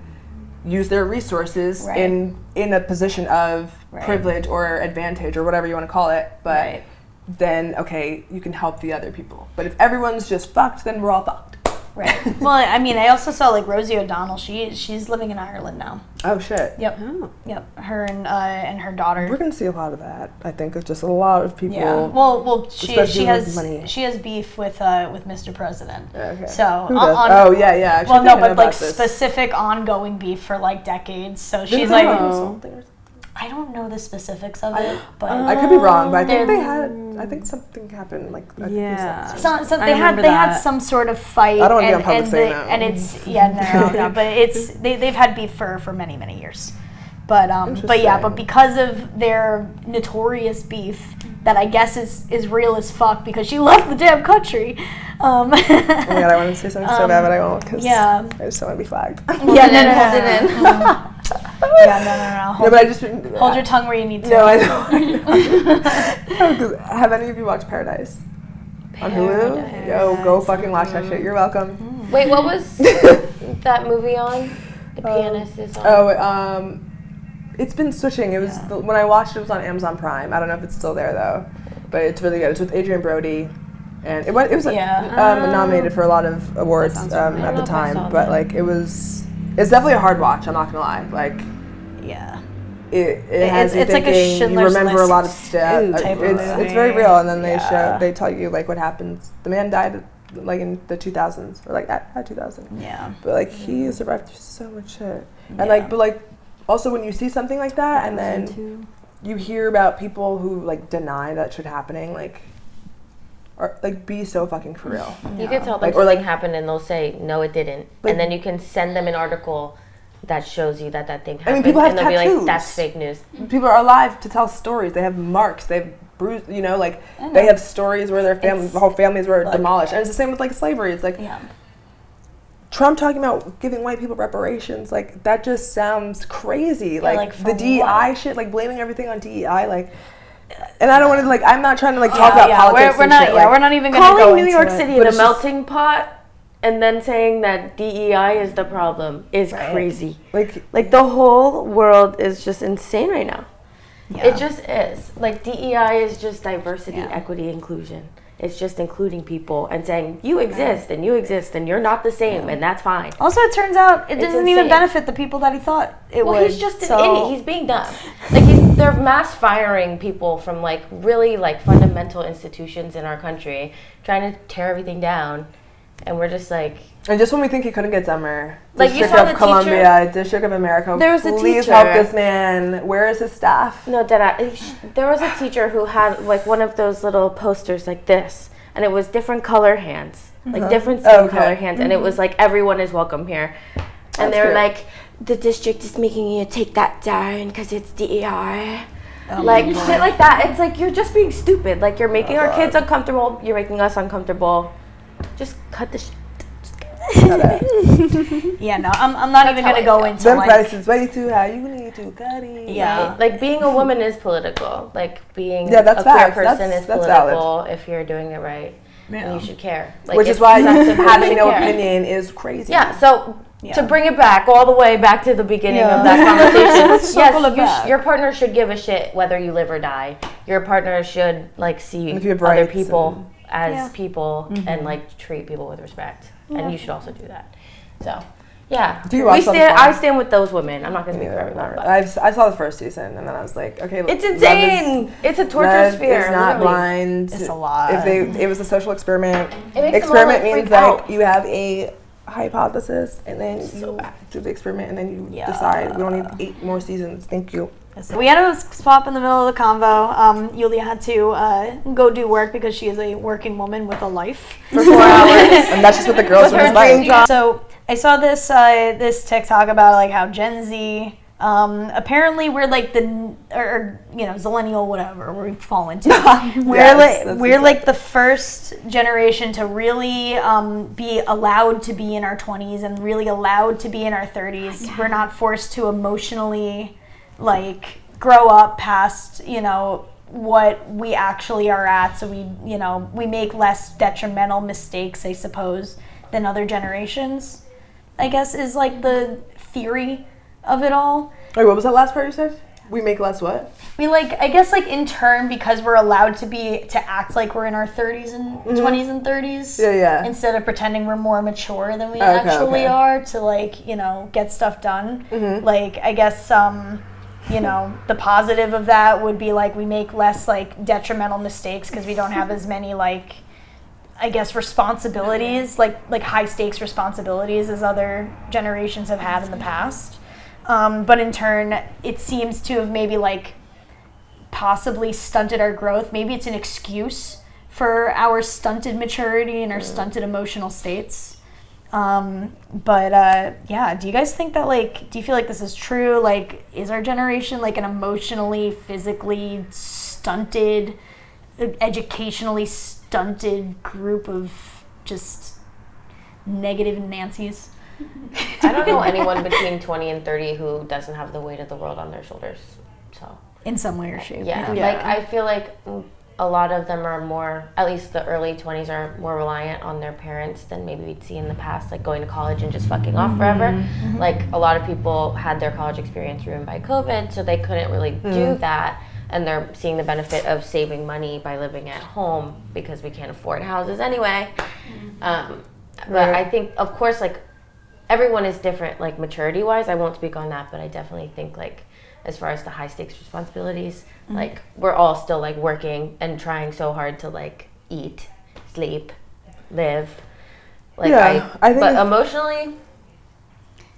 Speaker 2: use their resources in a position of privilege or advantage or whatever you want to call it, but then okay, you can help the other people. But if everyone's just fucked, then we're all fucked.
Speaker 1: Right. Well, I mean, I also saw like Rosie O'Donnell. She's living in Ireland now.
Speaker 2: Oh shit.
Speaker 1: Yep. Oh. Yep. Her and her daughter.
Speaker 2: We're gonna see a lot of that. I think it's just a lot of people.
Speaker 1: Yeah. Well, she has beef with Mr. President.
Speaker 2: Okay.
Speaker 1: So
Speaker 2: actually,
Speaker 1: well, no, but like specific ongoing beef for like decades. So she's like. I don't know the specifics of it, but
Speaker 2: I could be wrong. But I think something happened. Like
Speaker 1: they had some sort of fight.
Speaker 2: I don't want to be on public saying that.
Speaker 1: And it's no, but it's they've had beef for many years, but because of their notorious beef that I guess is real as fuck because she left the damn country.
Speaker 2: Oh my god, I want to say something so bad, but I won't because I just don't want to be flagged.
Speaker 3: Hold it in.
Speaker 2: No, but I just
Speaker 1: hold your tongue where you need to.
Speaker 2: No, I know. Have any of you watched Paradise on Hulu? Yo, go fucking watch that shit. You're welcome.
Speaker 3: Wait, what was that movie on? The Pianist is on.
Speaker 2: It's been switching. It was when I watched it was on Amazon Prime. I don't know if it's still there though, but it's really good. It's with Adrian Brody, and it was nominated for a lot of awards at the time. But like it's definitely a hard watch. I'm not gonna lie. Like it has
Speaker 1: it's
Speaker 2: you thinking,
Speaker 1: like a Schindler's
Speaker 2: you remember
Speaker 1: List
Speaker 2: a lot of stuff. It's very real, and then they tell you like what happens. The man died like in the 2000s or like at 2000.
Speaker 1: Yeah.
Speaker 2: But like he survived through so much shit, and also when you see something like that, and then you hear about people who like deny that shit happening, like. Or like be so fucking for real.
Speaker 3: You can tell them something happened and they'll say no it didn't, and then you can send them an article that shows you that thing happened.
Speaker 2: I mean, people have
Speaker 3: and they'll
Speaker 2: tattoos.
Speaker 3: be like, that's fake news.
Speaker 2: People are alive to tell stories. They have marks. They have bruised. You know, like they have stories where their whole families were demolished. And it's the same with like slavery. It's like Trump talking about giving white people reparations. Like that just sounds crazy. Like the DEI shit. Like blaming everything on DEI. Like. And I don't want to like. I'm not trying to like talk about politics.
Speaker 1: We're not.
Speaker 2: Shit,
Speaker 1: we're not even going to go
Speaker 3: calling New
Speaker 1: into
Speaker 3: York
Speaker 1: it.
Speaker 3: City the melting pot, and then saying that DEI is the problem is crazy. Like the whole world is just insane right now.
Speaker 1: Yeah.
Speaker 3: It just is. Like, DEI is just diversity, equity, inclusion. It's just including people and saying, you exist and you're not the same, and that's fine.
Speaker 1: Also, it turns out it doesn't even benefit the people that he thought it would.
Speaker 3: Well, he's just an idiot. He's being dumb. Like, they're mass firing people from, like, really, like, fundamental institutions in our country, trying to tear everything down. And we're just like...
Speaker 2: And just when we think he couldn't get dumber,
Speaker 3: like,
Speaker 2: District of Columbia, District of America,
Speaker 3: there was a
Speaker 2: please
Speaker 3: teacher.
Speaker 2: help this man. Where is his staff?
Speaker 3: No, there was a teacher who had, like, one of those little posters like this, and it was different color hands, like different skin color hands, and it was like, everyone is welcome here. And they were like, the district is making you take that down because it's DEI. Like, shit like that. It's like, you're just being stupid. Like, you're making our kids uncomfortable. You're making us uncomfortable. Just cut the shit.
Speaker 1: Yeah, no, I'm not even gonna go into
Speaker 2: them
Speaker 1: like
Speaker 2: prices way too high. You need to cut it.
Speaker 1: Yeah,
Speaker 3: right? Like, being a woman is political. Like, being
Speaker 2: that's
Speaker 3: a queer
Speaker 2: facts.
Speaker 3: person
Speaker 2: That's
Speaker 3: is political
Speaker 2: valid.
Speaker 3: if you're doing it right, and you should care. Like,
Speaker 2: which is why having no opinion is crazy.
Speaker 3: Yeah. So to bring it back all the way back to the beginning of that conversation, yes, your partner should give a shit whether you live or die. Your partner should, like, see other people as people and, like, treat people with respect. And you should also do that. So, yeah. I stand with those women. I'm not going to speak for everyone. But
Speaker 2: I saw the first season, and then I was like, okay.
Speaker 3: It's insane. It's a torture sphere.
Speaker 2: It's not blind.
Speaker 1: It's a lot.
Speaker 2: It was a social experiment.
Speaker 3: Experiment
Speaker 2: means like you have a hypothesis, and then you do the experiment, and then you decide. We don't need 8 more seasons. Thank you.
Speaker 1: So we had a swap in the middle of the convo. Yulia had to go do work because she is a working woman with a life
Speaker 2: for 4 hours, and that's just what the girls are like.
Speaker 1: So I saw this TikTok about, like, how Gen Z, apparently we're like Zillennial, whatever we fall into. We're like the first generation to really be allowed to be in our 20s and really allowed to be in our 30s. We're not forced to emotionally, like, grow up past, what we actually are at. So we make less detrimental mistakes, I suppose, than other generations, I guess, is, like, the theory of it all.
Speaker 2: Wait, what was that last part you said? We make less what?
Speaker 1: We, like, I guess, like, in turn, because we're allowed to act like we're in our 30s and 20s and 30s.
Speaker 2: Yeah.
Speaker 1: Instead of pretending we're more mature than we actually are to, like, get stuff done. Like, I guess, the positive of that would be, like, we make less, like, detrimental mistakes because we don't have as many, like, I guess, responsibilities, like high stakes responsibilities as other generations have had in the past. But in turn, it seems to have maybe, like, possibly stunted our growth. Maybe it's an excuse for our stunted maturity and our stunted emotional states. Do you guys think that, like, do you feel like this is true? Like, is our generation, like, an emotionally, physically stunted, educationally stunted group of just negative Nancys?
Speaker 3: I don't know anyone between 20 and 30 who doesn't have the weight of the world on their shoulders. So,
Speaker 1: in some way or shape.
Speaker 3: Yeah. Like, I feel like a lot of them are more, at least the early 20s, are more reliant on their parents than maybe we'd see in the past, like going to college and just fucking off forever. Like, a lot of people had their college experience ruined by COVID, so they couldn't really do that. And they're seeing the benefit of saving money by living at home because we can't afford houses anyway. But I think, of course, like, everyone is different, like, maturity-wise. I won't speak on that, but I definitely think, like, as far as the high-stakes responsibilities, like, we're all still, like, working and trying so hard to, like, eat, sleep, live. Like, I think, but emotionally...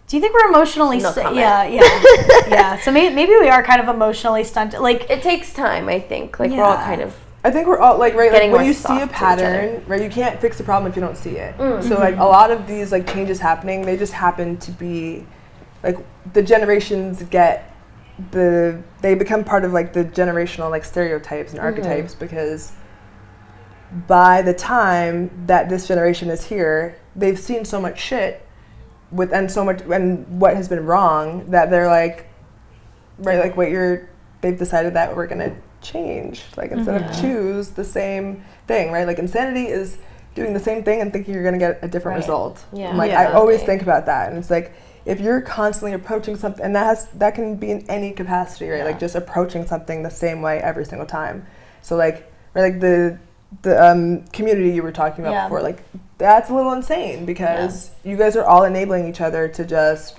Speaker 1: Do you think we're emotionally yeah. So maybe we are kind of emotionally stunted. Like,
Speaker 3: it takes time, I think. Like, we're all kind of...
Speaker 2: I think we're all, like, right, like, when you see a pattern, right, you can't fix the problem if you don't see it. So, like, a lot of these, like, changes happening, they just happen to be, like, the generations they become part of, like, the generational, like, stereotypes and archetypes, because by the time that this generation is here, they've seen so much shit and what has been wrong that they're like, right, like, they've decided that we're gonna change, like, instead of choose the same thing, right? Like, insanity is doing the same thing and thinking you're gonna get a different result. I always think about that, and it's like, if you're constantly approaching something, and that can be in any capacity, right? Like just approaching something the same way every single time. So like, right, like the community you were talking about before, like that's a little insane because you guys are all enabling each other to just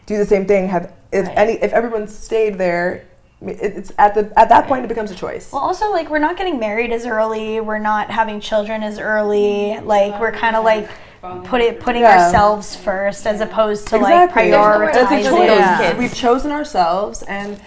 Speaker 2: do the same thing. If everyone stayed there, it's at that point it becomes a choice.
Speaker 1: Well, also like we're not getting married as early, we're not having children as early, like we're kind of like putting ourselves first as opposed to like prioritizing.
Speaker 2: We've chosen ourselves, and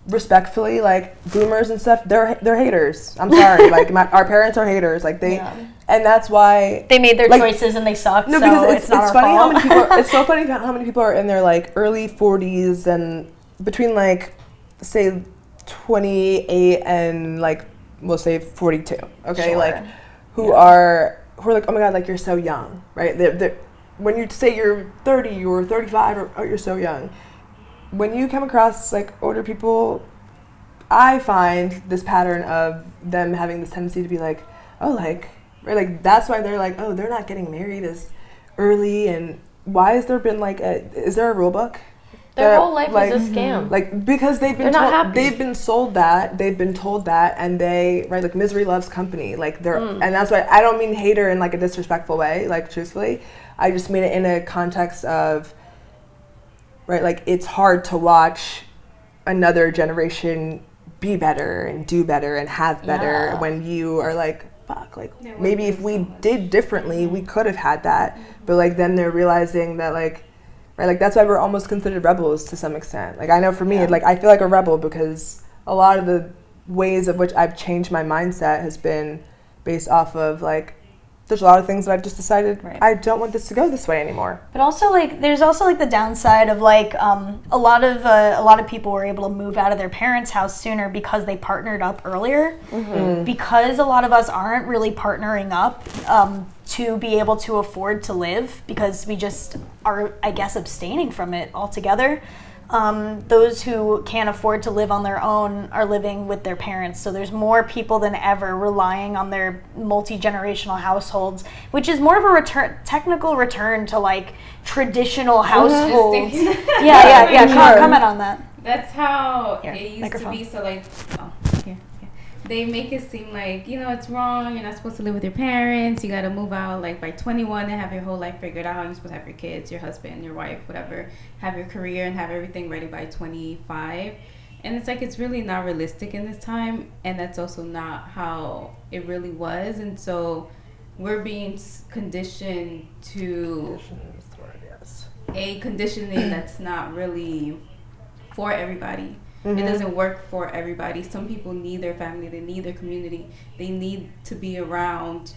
Speaker 2: respectfully, like boomers and stuff, they're haters. I'm sorry, like our parents are haters. Like and that's why
Speaker 1: they made their choices and they sucked.
Speaker 2: No, because it's funny how many people. It's so funny how many people are in their like early 40s and between like say 28 and like we'll say 42. Okay, like who are like, oh my god, like you're so young, right? They're, when you say you're 30 or 35 or oh, you're so young. When you come across like older people, I find this pattern of them having this tendency to be like, oh, like, right, like that's why they're like, oh, they're not getting married as early, and why has there been like is there a rule book?
Speaker 3: Their whole life is a scam.
Speaker 2: Like because they've been they've been sold that, they've been told that, and they like misery loves company. Like they're and that's why I don't mean hater in like a disrespectful way. Like truthfully, I just mean it in a context of like it's hard to watch another generation be better and do better and have better when you are like fuck, like maybe if we did differently we could have had that, but like then they're realizing that like. Right, like that's why we're almost considered rebels to some extent. Like I know for me, like I feel like a rebel because a lot of the ways of which I've changed my mindset has been based off of like there's a lot of things that I've just decided I don't want this to go this way anymore.
Speaker 1: But also like there's also like the downside of like a lot of people were able to move out of their parents' house sooner because they partnered up earlier. Because a lot of us aren't really partnering up to be able to afford to live because we just are, I guess, abstaining from it altogether. Those who can't afford to live on their own are living with their parents. So there's more people than ever relying on their multi-generational households, which is more of a technical return to like traditional households. Comment on that.
Speaker 6: That's how it used to be. So like, they make it seem like, you know, it's wrong. You're not supposed to live with your parents. You got to move out like by 21 and have your whole life figured out. You're supposed to have your kids, your husband, your wife, whatever. Have your career and have everything ready by 25. And it's like, it's really not realistic in this time. And that's also not how it really was. And so we're being conditioned to a conditioning that's not really for everybody. It doesn't work for everybody. Some people need their family, they need their community, they need to be around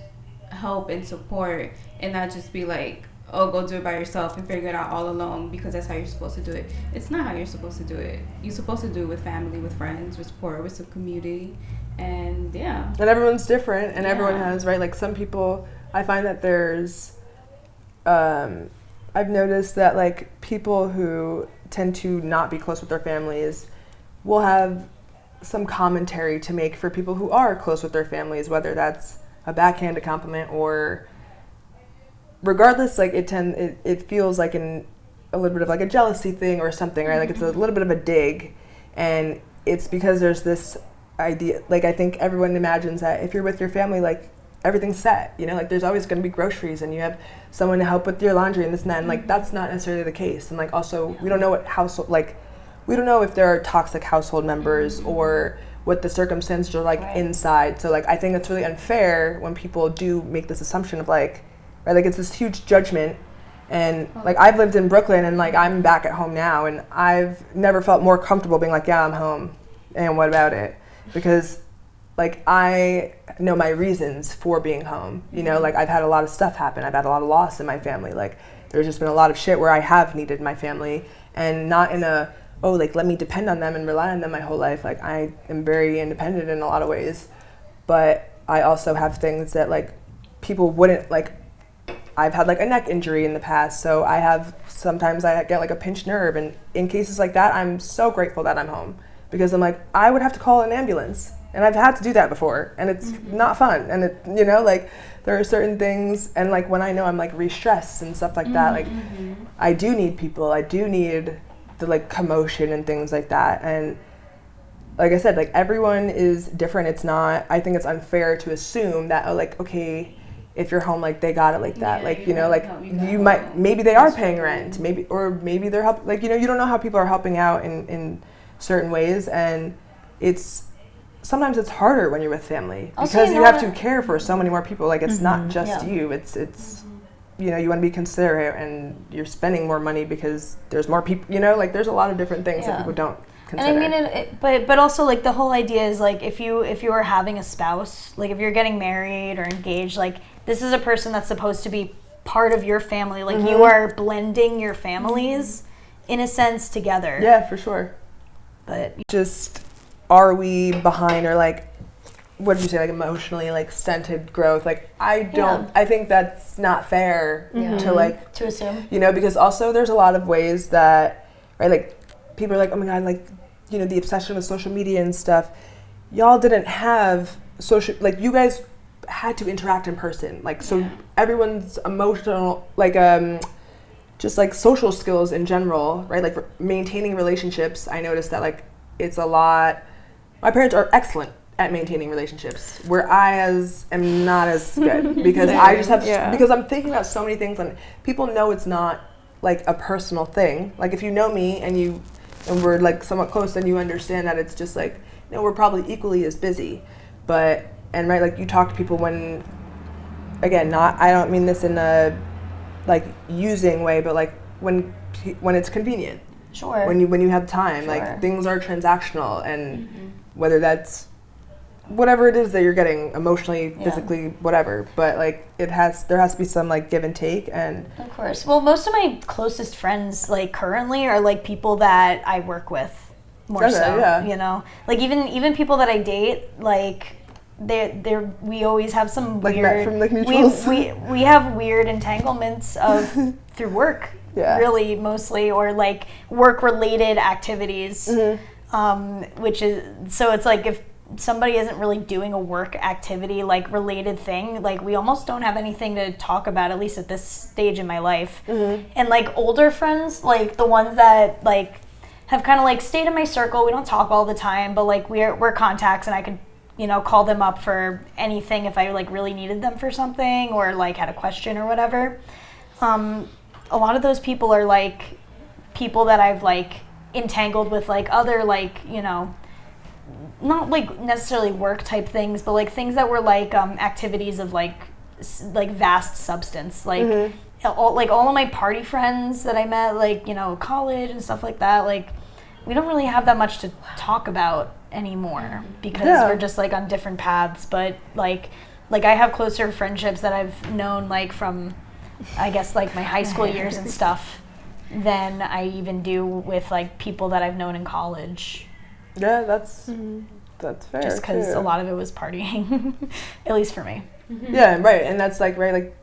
Speaker 6: help and support and not just be like, oh, go do it by yourself and figure it out all alone because that's how you're supposed to do it. It's not how you're supposed to do it. You're supposed to do it with family, with friends, with support, with some community, and And
Speaker 2: everyone's different, and everyone has, right, like some people, I find that there's, I've noticed that like people who tend to not be close with their families will have some commentary to make for people who are close with their families, whether that's a backhanded compliment or regardless, like it feels like a little bit of like a jealousy thing or something, right? Like it's a little bit of a dig, and it's because there's this idea, like I think everyone imagines that if you're with your family, like everything's set, you know, like there's always going to be groceries and you have someone to help with your laundry and this and that, and like that's not necessarily the case. And like also we don't know what household, like we don't know if there are toxic household members or what the circumstances are like inside. So like I think it's really unfair when people do make this assumption of like, right, like it's this huge judgment. And like I've lived in Brooklyn and like I'm back at home now, and I've never felt more comfortable being like, yeah, I'm home, and what about it? Because like I know my reasons for being home, you know, like I've had a lot of stuff happen. I've had a lot of loss in my family. Like there's just been a lot of shit where I have needed my family, and not in a, oh, like let me depend on them and rely on them my whole life. Like I am very independent in a lot of ways, but I also have things that like people wouldn't, like I've had like a neck injury in the past, so sometimes I get like a pinched nerve, and in cases like that I'm so grateful that I'm home, because I'm like, I would have to call an ambulance, and I've had to do that before, and it's not fun, and it, you know, like there are certain things, and like when I know I'm like re-stressed and stuff like that, like I do need people. I do need the like commotion and things like that. And like I said, like everyone is different. It's not, I think it's unfair to assume that, oh, like, okay, if you're home, like they got it like that. Like, you know, like you might, maybe they are paying rent, maybe they're helping, like, you know, you don't know how people are helping out in certain ways. And sometimes it's harder when you're with family because you have to care for so many more people. Like it's not just you, it's you know, you want to be considerate and you're spending more money because there's more people, you know, like there's a lot of different things that people don't consider.
Speaker 1: And I mean, but also like the whole idea is like if you are having a spouse, like if you're getting married or engaged, like this is a person that's supposed to be part of your family. Like you are blending your families in a sense together.
Speaker 2: Yeah, for sure.
Speaker 1: But
Speaker 2: just, are we behind or like, what did you say, like emotionally like stunted growth? Like I think that's not fair to like
Speaker 1: to assume,
Speaker 2: you know, because also there's a lot of ways that, right, like people are like, oh my god, like, you know, the obsession with social media and stuff. Y'all didn't have social, like you guys had to interact in person, like so everyone's emotional, like just like social skills in general, right, like maintaining relationships. I noticed that like it's a lot, my parents are excellent at maintaining relationships, where I am not as good because I just have because I'm thinking about so many things, and people know it's not like a personal thing. Like if you know me and we're like somewhat close, then you understand that it's just like, you know, we're probably equally as busy. But right, like you talk to people when, again, I don't mean this in a like using way, but like when it's convenient.
Speaker 1: Sure.
Speaker 2: When you have time, like things are transactional, and whether that's whatever it is that you're getting emotionally, physically, whatever, but like there has to be some like give and take. And
Speaker 1: of course, well, most of my closest friends like currently are like people that I work with more you know, like even people that I date, like we always have some like weird
Speaker 2: from like mutuals.
Speaker 1: we have weird entanglements of through work, really mostly, or like work related activities, which is, so it's like if somebody isn't really doing a work activity like related thing, like we almost don't have anything to talk about, at least at this stage in my life. And like older friends, like the ones that like have kind of like stayed in my circle, we don't talk all the time, but like we're contacts, and I could, you know, call them up for anything if I like really needed them for something or like had a question or whatever. A lot of those people are like people that I've like entangled with like other like, you know, not like necessarily work type things, but like things that were like activities of like vast substance, like all of my party friends that I met, like, you know, college and stuff like that, like we don't really have that much to talk about anymore because we're just like on different paths. But like I have closer friendships that I've known like from, I guess, like my high school years and stuff than I even do with like people that I've known in college.
Speaker 2: Yeah, that's fair.
Speaker 1: Just because a lot of it was partying, at least for me.
Speaker 2: Yeah, right. And that's like, right, like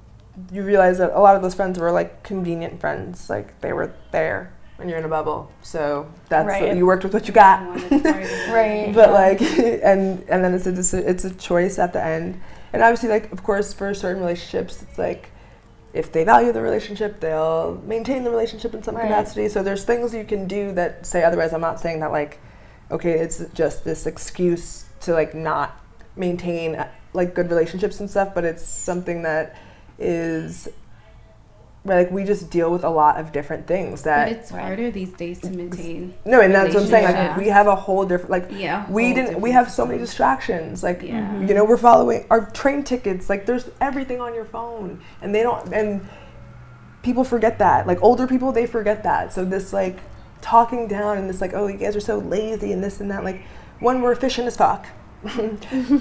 Speaker 2: you realize that a lot of those friends were like convenient friends. Like they were there when you're in a bubble. So that's you worked with what you got.
Speaker 1: Right.
Speaker 2: But like, and then it's a choice at the end. And obviously, like, of course, for certain relationships, it's like, if they value the relationship, they'll maintain the relationship in some capacity. So there's things you can do that say otherwise. I'm not saying that like, okay, it's just this excuse to like not maintain like good relationships and stuff, but it's something that is, like, we just deal with a lot of different things that.
Speaker 6: But it's harder these days to maintain.
Speaker 2: No, and that's what I'm saying. Like we have a whole different, like we have so many distractions. Like you know, we're following our train tickets. Like there's everything on your phone, and and people forget that. Like older people, they forget that. So this like talking down and this like, oh, you guys are so lazy and this and that. Like, one, we're efficient as fuck.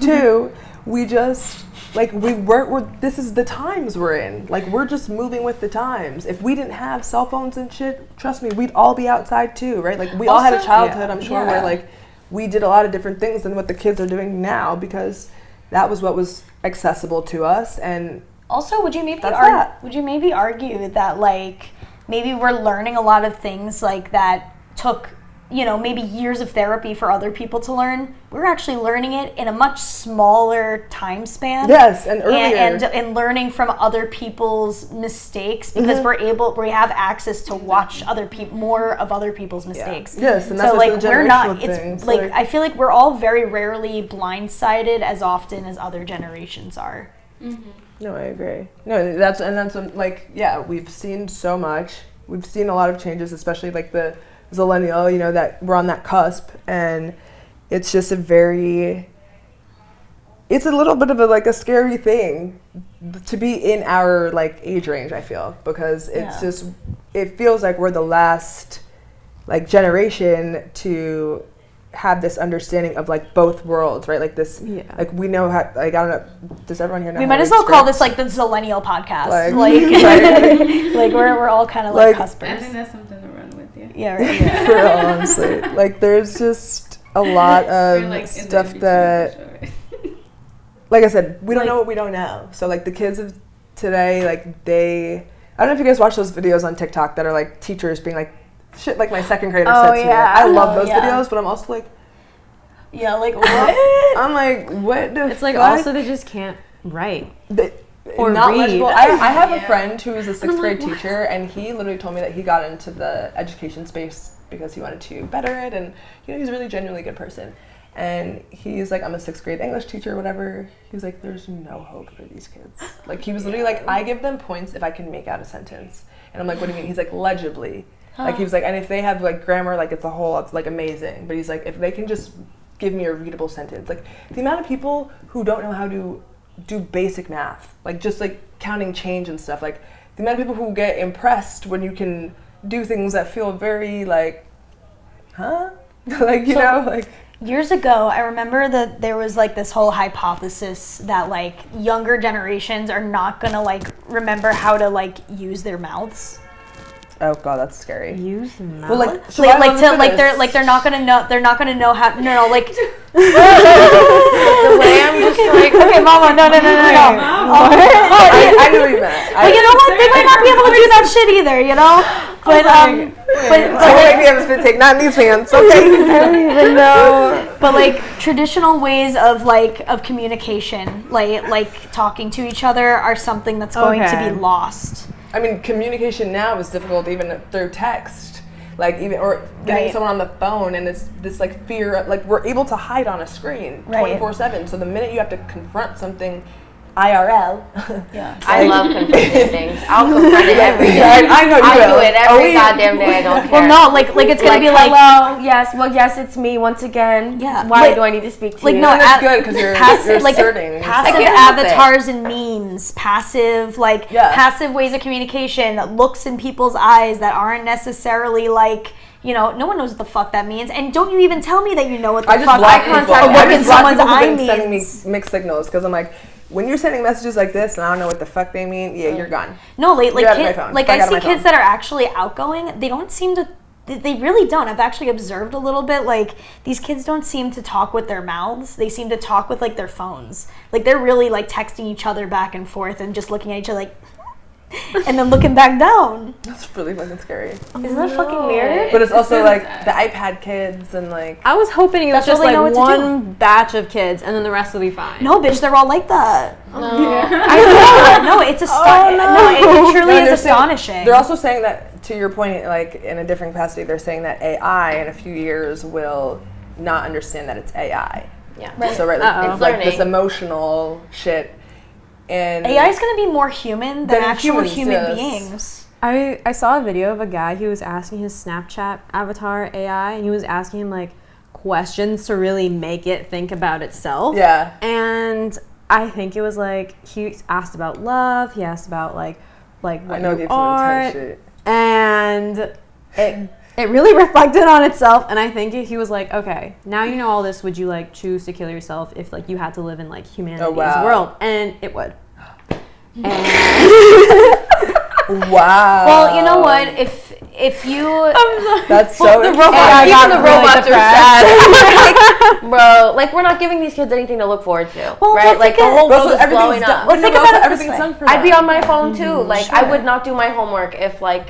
Speaker 2: Two, we just like we're this is the times we're in. Like we're just moving with the times. If we didn't have cell phones and shit, trust me, we'd all be outside too, right? Like we all had a childhood, I'm sure, where like we did a lot of different things than what the kids are doing now because that was what was accessible to us. And
Speaker 1: also, would you maybe argue that like maybe we're learning a lot of things like that took maybe years of therapy for other people to learn. We're actually learning it in a much smaller time span.
Speaker 2: Yes, and earlier.
Speaker 1: And learning from other people's mistakes because we have access to watch more of other people's mistakes.
Speaker 2: Yeah. Yes, and that's
Speaker 1: so
Speaker 2: like the generational thing.
Speaker 1: It's like I feel like we're all very rarely blindsided as often as other generations are.
Speaker 2: Mm-hmm. No, I agree. No, that's when, like, yeah, we've seen so much. We've seen a lot of changes, especially like the millennial, that we're on that cusp, and it's just it's a little bit of a scary thing to be in our like age range, I feel, because it's it feels like we're the last like generation to have this understanding of like both worlds, right? Like this, like we know how, like, I don't know, does everyone here know?
Speaker 1: We might as well call this like the Zillennial podcast. Like we're all kind of like cuspers.
Speaker 6: I think that's something to run with,
Speaker 1: Yeah, right. Yeah.
Speaker 2: For real, honestly, like there's just a lot of stuff that, like I said, we don't know what we don't know. So like the kids of today, like I don't know if you guys watch those videos on TikTok that are like teachers being like, shit, like my second grader said to me. I love those videos, but I'm also like,
Speaker 1: like what?
Speaker 2: I'm like, what the
Speaker 4: It's like
Speaker 2: fuck?
Speaker 4: also they just can't write.
Speaker 2: Or not read. Legible. I have a friend who is a 6th grade teacher, and he literally told me that he got into the education space because he wanted to better it, and he's a really genuinely good person. And he's like, I'm a 6th grade English teacher, whatever. He was like, there's no hope for these kids. Like, he was literally like, I give them points if I can make out a sentence. And I'm like, what do you mean? He's like, legibly. Like, he was like, and if they have like grammar, like it's like amazing. But he's like, if they can just give me a readable sentence, like the amount of people who don't know how to do basic math, like just like counting change and stuff, like the amount of people who get impressed when you can do things that feel very like, like, like.
Speaker 1: Years ago, I remember that there was like this whole hypothesis that like younger generations are not gonna like remember how to like use their mouths.
Speaker 2: Oh god, that's scary.
Speaker 4: Use the mouth.
Speaker 2: Well,
Speaker 1: they're not gonna know how. No, like the
Speaker 3: way I'm just like,
Speaker 1: okay, mama, no.
Speaker 2: I knew what you meant.
Speaker 1: But you know what? They might not be able to do that shit either, But
Speaker 2: maybe I'm just take not in these hands. Okay.
Speaker 1: I don't even know. But like traditional ways of communication, like talking to each other, are something that's going to be lost.
Speaker 2: I mean, communication now is difficult even through text, like even or getting someone on the phone, and it's this like fear, like we're able to hide on a screen 24/7. So the minute you have to confront something IRL,
Speaker 3: I love confronting things. I'll confront it every day.
Speaker 2: I know you will.
Speaker 3: I do it every goddamn day. I don't care.
Speaker 1: Well, no, like it's gonna be like,
Speaker 3: hello, yes, it's me once again.
Speaker 1: Yeah.
Speaker 3: Why do I need to speak to you?
Speaker 2: No, that's good because you're asserting.
Speaker 1: Passive avatars and memes, passive ways of communication that looks in people's eyes that aren't necessarily like. No one knows what the fuck that means, and don't you even tell me that you know what the fuck eye contact look in someone's eye means.
Speaker 2: Sending me mixed signals because I'm like, when you're sending messages like this and I don't know what the fuck they mean, you're gone.
Speaker 1: No, I see kids that are actually outgoing. They don't seem to. They really don't. I've actually observed a little bit. Like these kids don't seem to talk with their mouths. They seem to talk with like their phones. Like they're really like texting each other back and forth and just looking at each other like. And then looking back down.
Speaker 2: That's really fucking scary.
Speaker 3: Isn't that fucking weird?
Speaker 2: But it's also like the iPad kids and like.
Speaker 4: I was hoping it was just like one batch of kids and then the rest will be fine.
Speaker 1: No, bitch, they're all like that.
Speaker 3: No.
Speaker 1: Yeah. I know. No, it's astonishing. No, it truly is astonishing.
Speaker 2: They're also saying that, to your point, like in a different capacity, they're saying that AI in a few years will not understand that it's AI.
Speaker 3: Yeah.
Speaker 2: Right. So it's like this emotional shit. And
Speaker 1: AI is going to be more human than actual human beings.
Speaker 4: I saw a video of a guy who was asking his Snapchat avatar AI, and he was asking him like questions to really make it think about itself.
Speaker 2: Yeah.
Speaker 4: And I think it was like he asked about love. He asked about like what you are, and it really reflected on itself. And I think he was like, okay, now you know all this. Would you like choose to kill yourself if like you had to live in like humanity's world? And it would.
Speaker 2: Wow.
Speaker 1: Well, you know what? If you
Speaker 2: that's so
Speaker 3: the robots, even the robots are sad. Bro, like we're not giving these kids anything to look forward to, right? Like the whole world is blowing up.
Speaker 1: Well, think about it
Speaker 2: everything's done for them.
Speaker 3: I'd be on my phone too. Like I would not do my homework if like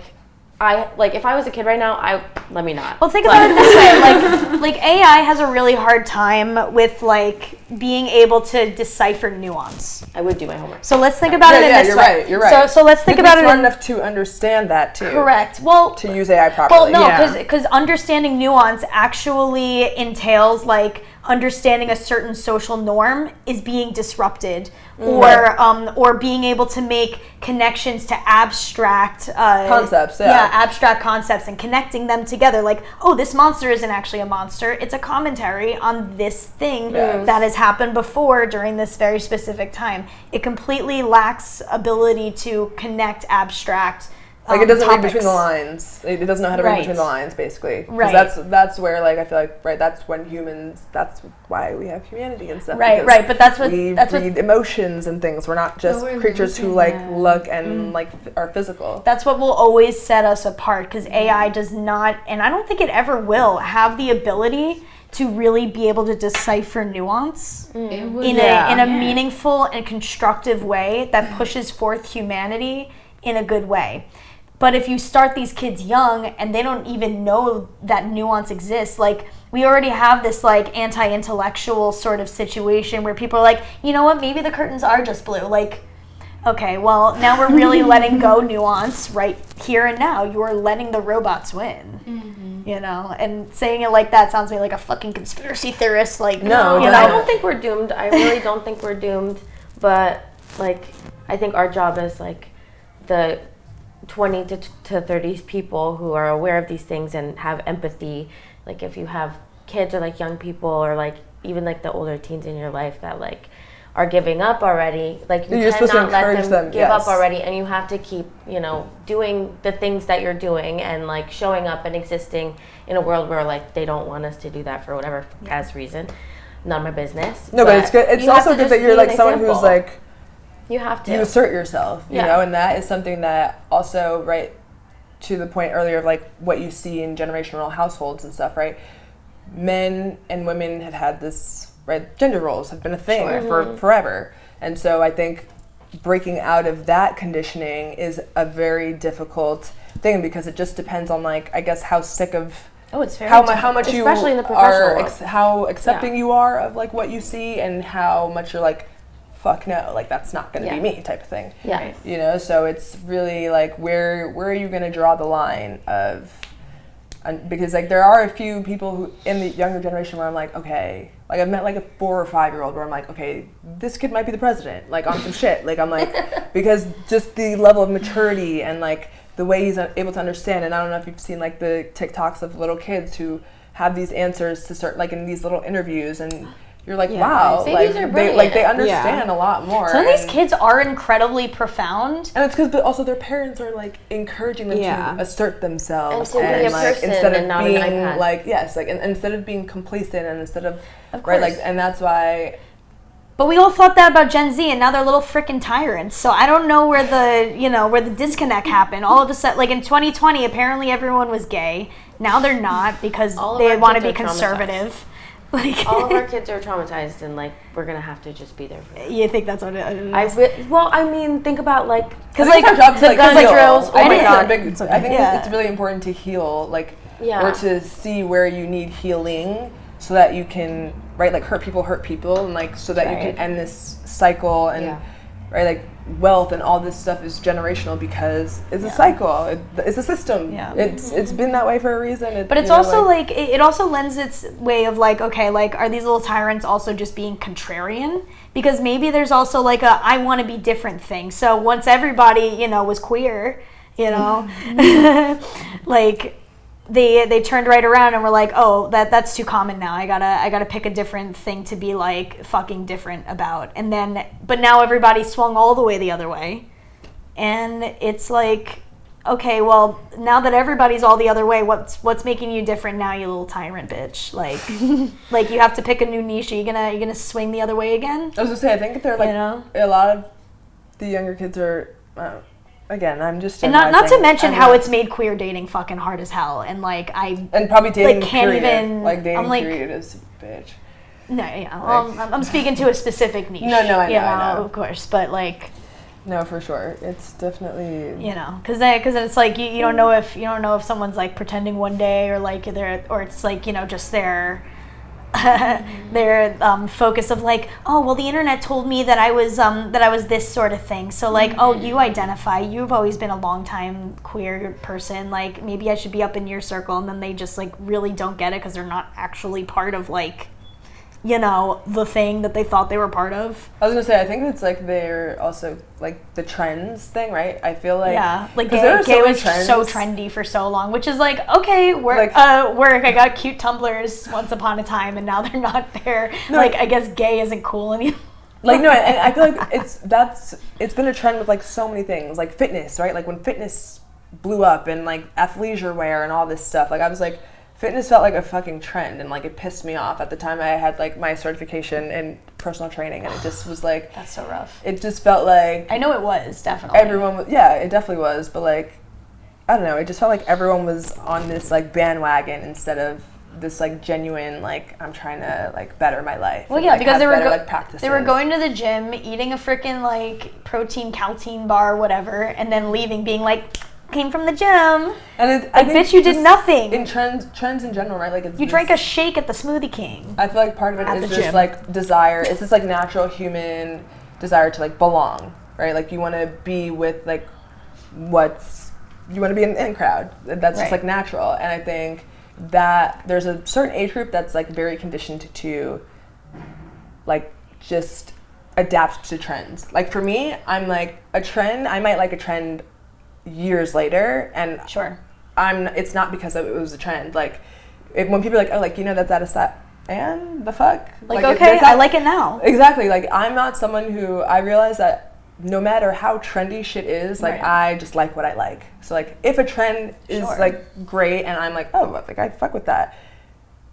Speaker 3: if I was a kid right now, let me not.
Speaker 1: Well, think about it this way. Like AI has a really hard time with, like, being able to decipher nuance.
Speaker 3: I would do my homework.
Speaker 1: So let's think about it in this way.
Speaker 2: You're right.
Speaker 1: So let's think about it.
Speaker 2: Smart enough to understand that, too.
Speaker 1: Correct. Well,
Speaker 2: to use AI properly.
Speaker 1: Well, no, because understanding nuance actually entails, like, understanding a certain social norm is being disrupted, or being able to make connections to abstract
Speaker 2: concepts.
Speaker 1: Abstract concepts and connecting them together. Like, oh, this monster isn't actually a monster; it's a commentary on this thing that has happened before during this very specific time. It completely lacks ability to connect abstract.
Speaker 2: Like, it doesn't
Speaker 1: topics.
Speaker 2: read between the lines. It doesn't know how to read between the lines, basically.
Speaker 1: Right.
Speaker 2: That's where, like, I feel like, that's when humans, that's why we have humanity and stuff.
Speaker 1: Right, but
Speaker 2: we read emotions and things. We're not just creatures who, like, look and, like, are physical.
Speaker 1: That's what will always set us apart, because AI does not, and I don't think it ever will, have the ability to really be able to decipher nuance in a meaningful and constructive way that pushes forth humanity in a good way. But if you start these kids young and they don't even know that nuance exists, like, we already have this, like, anti-intellectual sort of situation where people are like, you know what, maybe the curtains are just blue. Like, okay, well, now we're really letting go nuance right here and now. You are letting the robots win, you know? And saying it like that sounds to me like a fucking conspiracy theorist. Like,
Speaker 3: no,
Speaker 1: you know?
Speaker 3: I don't think we're doomed. I really don't think we're doomed. But, like, I think our job is, like, the 20 to 30 people who are aware of these things and have empathy. Like, if you have kids or, like, young people or, like, even, like, the older teens in your life that, like, are giving up already, like, you cannot let them give up already, and you have to keep, you know, doing the things that you're doing and, like, showing up and existing in a world where, like, they don't want us to do that for whatever as reason. None of my business.
Speaker 2: No, but it's good. It's also good that you're, like, someone who's, like,
Speaker 3: you have to.
Speaker 2: You assert yourself, you know, and that is something that also, right, to the point earlier of, like, what you see in generational households and stuff, right? Men and women have had this, right, gender roles have been a thing for forever. And so I think breaking out of that conditioning is a very difficult thing, because it just depends on, like, I guess how sick of
Speaker 1: it's very
Speaker 2: how much you
Speaker 3: especially in the professional world.
Speaker 2: How accepting you are of, like, what you see, and how much you're like, fuck no, like, that's not going to be me type of thing.
Speaker 3: Yeah.
Speaker 2: You know, so it's really like, where are you going to draw the line of, because, like, there are a few people who in the younger generation where I'm like, okay, like, I've met, like, a 4 or 5 year old where I'm like, okay, this kid might be the president, like, on some shit. Like, I'm like, because just the level of maturity and, like, the way he's able to understand. And I don't know if you've seen, like, the TikToks of little kids who have these answers to start, like, in these little interviews, and you're like, wow, like, they understand a lot more.
Speaker 1: Some of these kids are incredibly profound.
Speaker 2: And it's because also their parents are, like, encouraging them to assert themselves.
Speaker 3: And to be a
Speaker 2: like,
Speaker 3: person
Speaker 2: instead
Speaker 3: and
Speaker 2: of
Speaker 3: not
Speaker 2: being,
Speaker 3: an iPad.
Speaker 2: like, and instead of being complacent, and instead of
Speaker 1: course.
Speaker 2: like, and that's why.
Speaker 1: But we all thought that about Gen Z, and now they're little freaking tyrants. So I don't know where the disconnect happened. All of a sudden, like, in 2020, apparently everyone was gay. Now they're not, because they want to be conservative. Like,
Speaker 3: all of our kids are traumatized, and, like, we're gonna have to just be there for them.
Speaker 1: You think that's what it is?
Speaker 3: I mean, think about, like,
Speaker 2: because, like, our job to, like, gun
Speaker 1: drills.
Speaker 2: I think it's really important to heal, like, or to see where you need healing, so that you can, right, like, hurt people, and, like, so that you can end this cycle, and right, like, wealth and all this stuff is generational, because it's a cycle. It's a system. It's been that way for a reason.
Speaker 1: But it's also like it also lends its way of, like, okay, like, are these little tyrants also just being contrarian? Because maybe there's also, like, a I want to be different thing. So once everybody, you know, was queer, you know, like, they turned right around and were like, oh, that's too common now. I gotta pick a different thing to be, like, fucking different about. And then, but now everybody swung all the way the other way, and it's like, okay, well, now that everybody's all the other way, what's making you different now, you little tyrant bitch? Like, like, you have to pick a new niche. Are you gonna swing the other way again?
Speaker 2: I was gonna say, I think they're, like, a lot of the younger kids are. Again, I'm just,
Speaker 1: and not to mention how it's made queer dating fucking hard as hell, and, like,
Speaker 2: and probably dating,
Speaker 1: like, can't
Speaker 2: period.
Speaker 1: even,
Speaker 2: like, dating
Speaker 1: I'm like,
Speaker 2: period is a bitch.
Speaker 1: No, I'm speaking to a specific niche.
Speaker 2: No, I know.
Speaker 1: Of course, but, like,
Speaker 2: No, for sure. It's definitely
Speaker 1: because it's like you don't know if someone's like pretending one day or like or it's like just their their focus of like, oh well, the internet told me that I was this sort of thing, so like oh, you've always been a long time queer person, like maybe I should be up in your circle, and then they just like really don't get it because they're not actually part of like the thing that they thought they were part of.
Speaker 2: I was gonna say, I think it's like they're also like the trends thing, right? I feel like
Speaker 1: like gay was so trendy for so long, which is like okay, work. I got cute tumblers once upon a time, and now they're not there. No, like I guess gay isn't cool anymore.
Speaker 2: Like no, and I feel like it's been a trend with like so many things, like fitness, right? Like when fitness blew up and like athleisure wear and all this stuff, like I was like, fitness felt like a fucking trend, and like it pissed me off. At the time I had like my certification in personal training, and it just was like,
Speaker 1: that's so rough.
Speaker 2: It just felt like,
Speaker 1: I know it was definitely
Speaker 2: everyone was, yeah, it definitely was, but like I don't know, it just felt like everyone was on this like bandwagon instead of this like genuine like I'm trying to like better my life.
Speaker 1: Well,
Speaker 2: and,
Speaker 1: yeah,
Speaker 2: like,
Speaker 1: because
Speaker 2: they
Speaker 1: were going to the gym, eating a freaking like protein caltine bar or whatever, and then leaving being like, came from the gym, and I think bitch, you did nothing.
Speaker 2: In trends in general, right? Like it's
Speaker 1: you drank a shake at the Smoothie King.
Speaker 2: I feel like part of it is this like desire. It's this like natural human desire to like belong, right? Like you want to be with like you want to be in a crowd. That's just like natural, and I think that there's a certain age group that's like very conditioned to like just adapt to trends. Like for me, I'm like a trend. I might like a trend years later, and
Speaker 1: sure,
Speaker 2: it's not because it was a trend. Like when people are like, oh, like that's out of style, and the fuck,
Speaker 1: like okay, I like it now.
Speaker 2: Exactly. Like I'm not someone who, I realize that no matter how trendy shit is, like I just like what I like. So like if a trend is like great and I'm like, oh, like I fuck with that,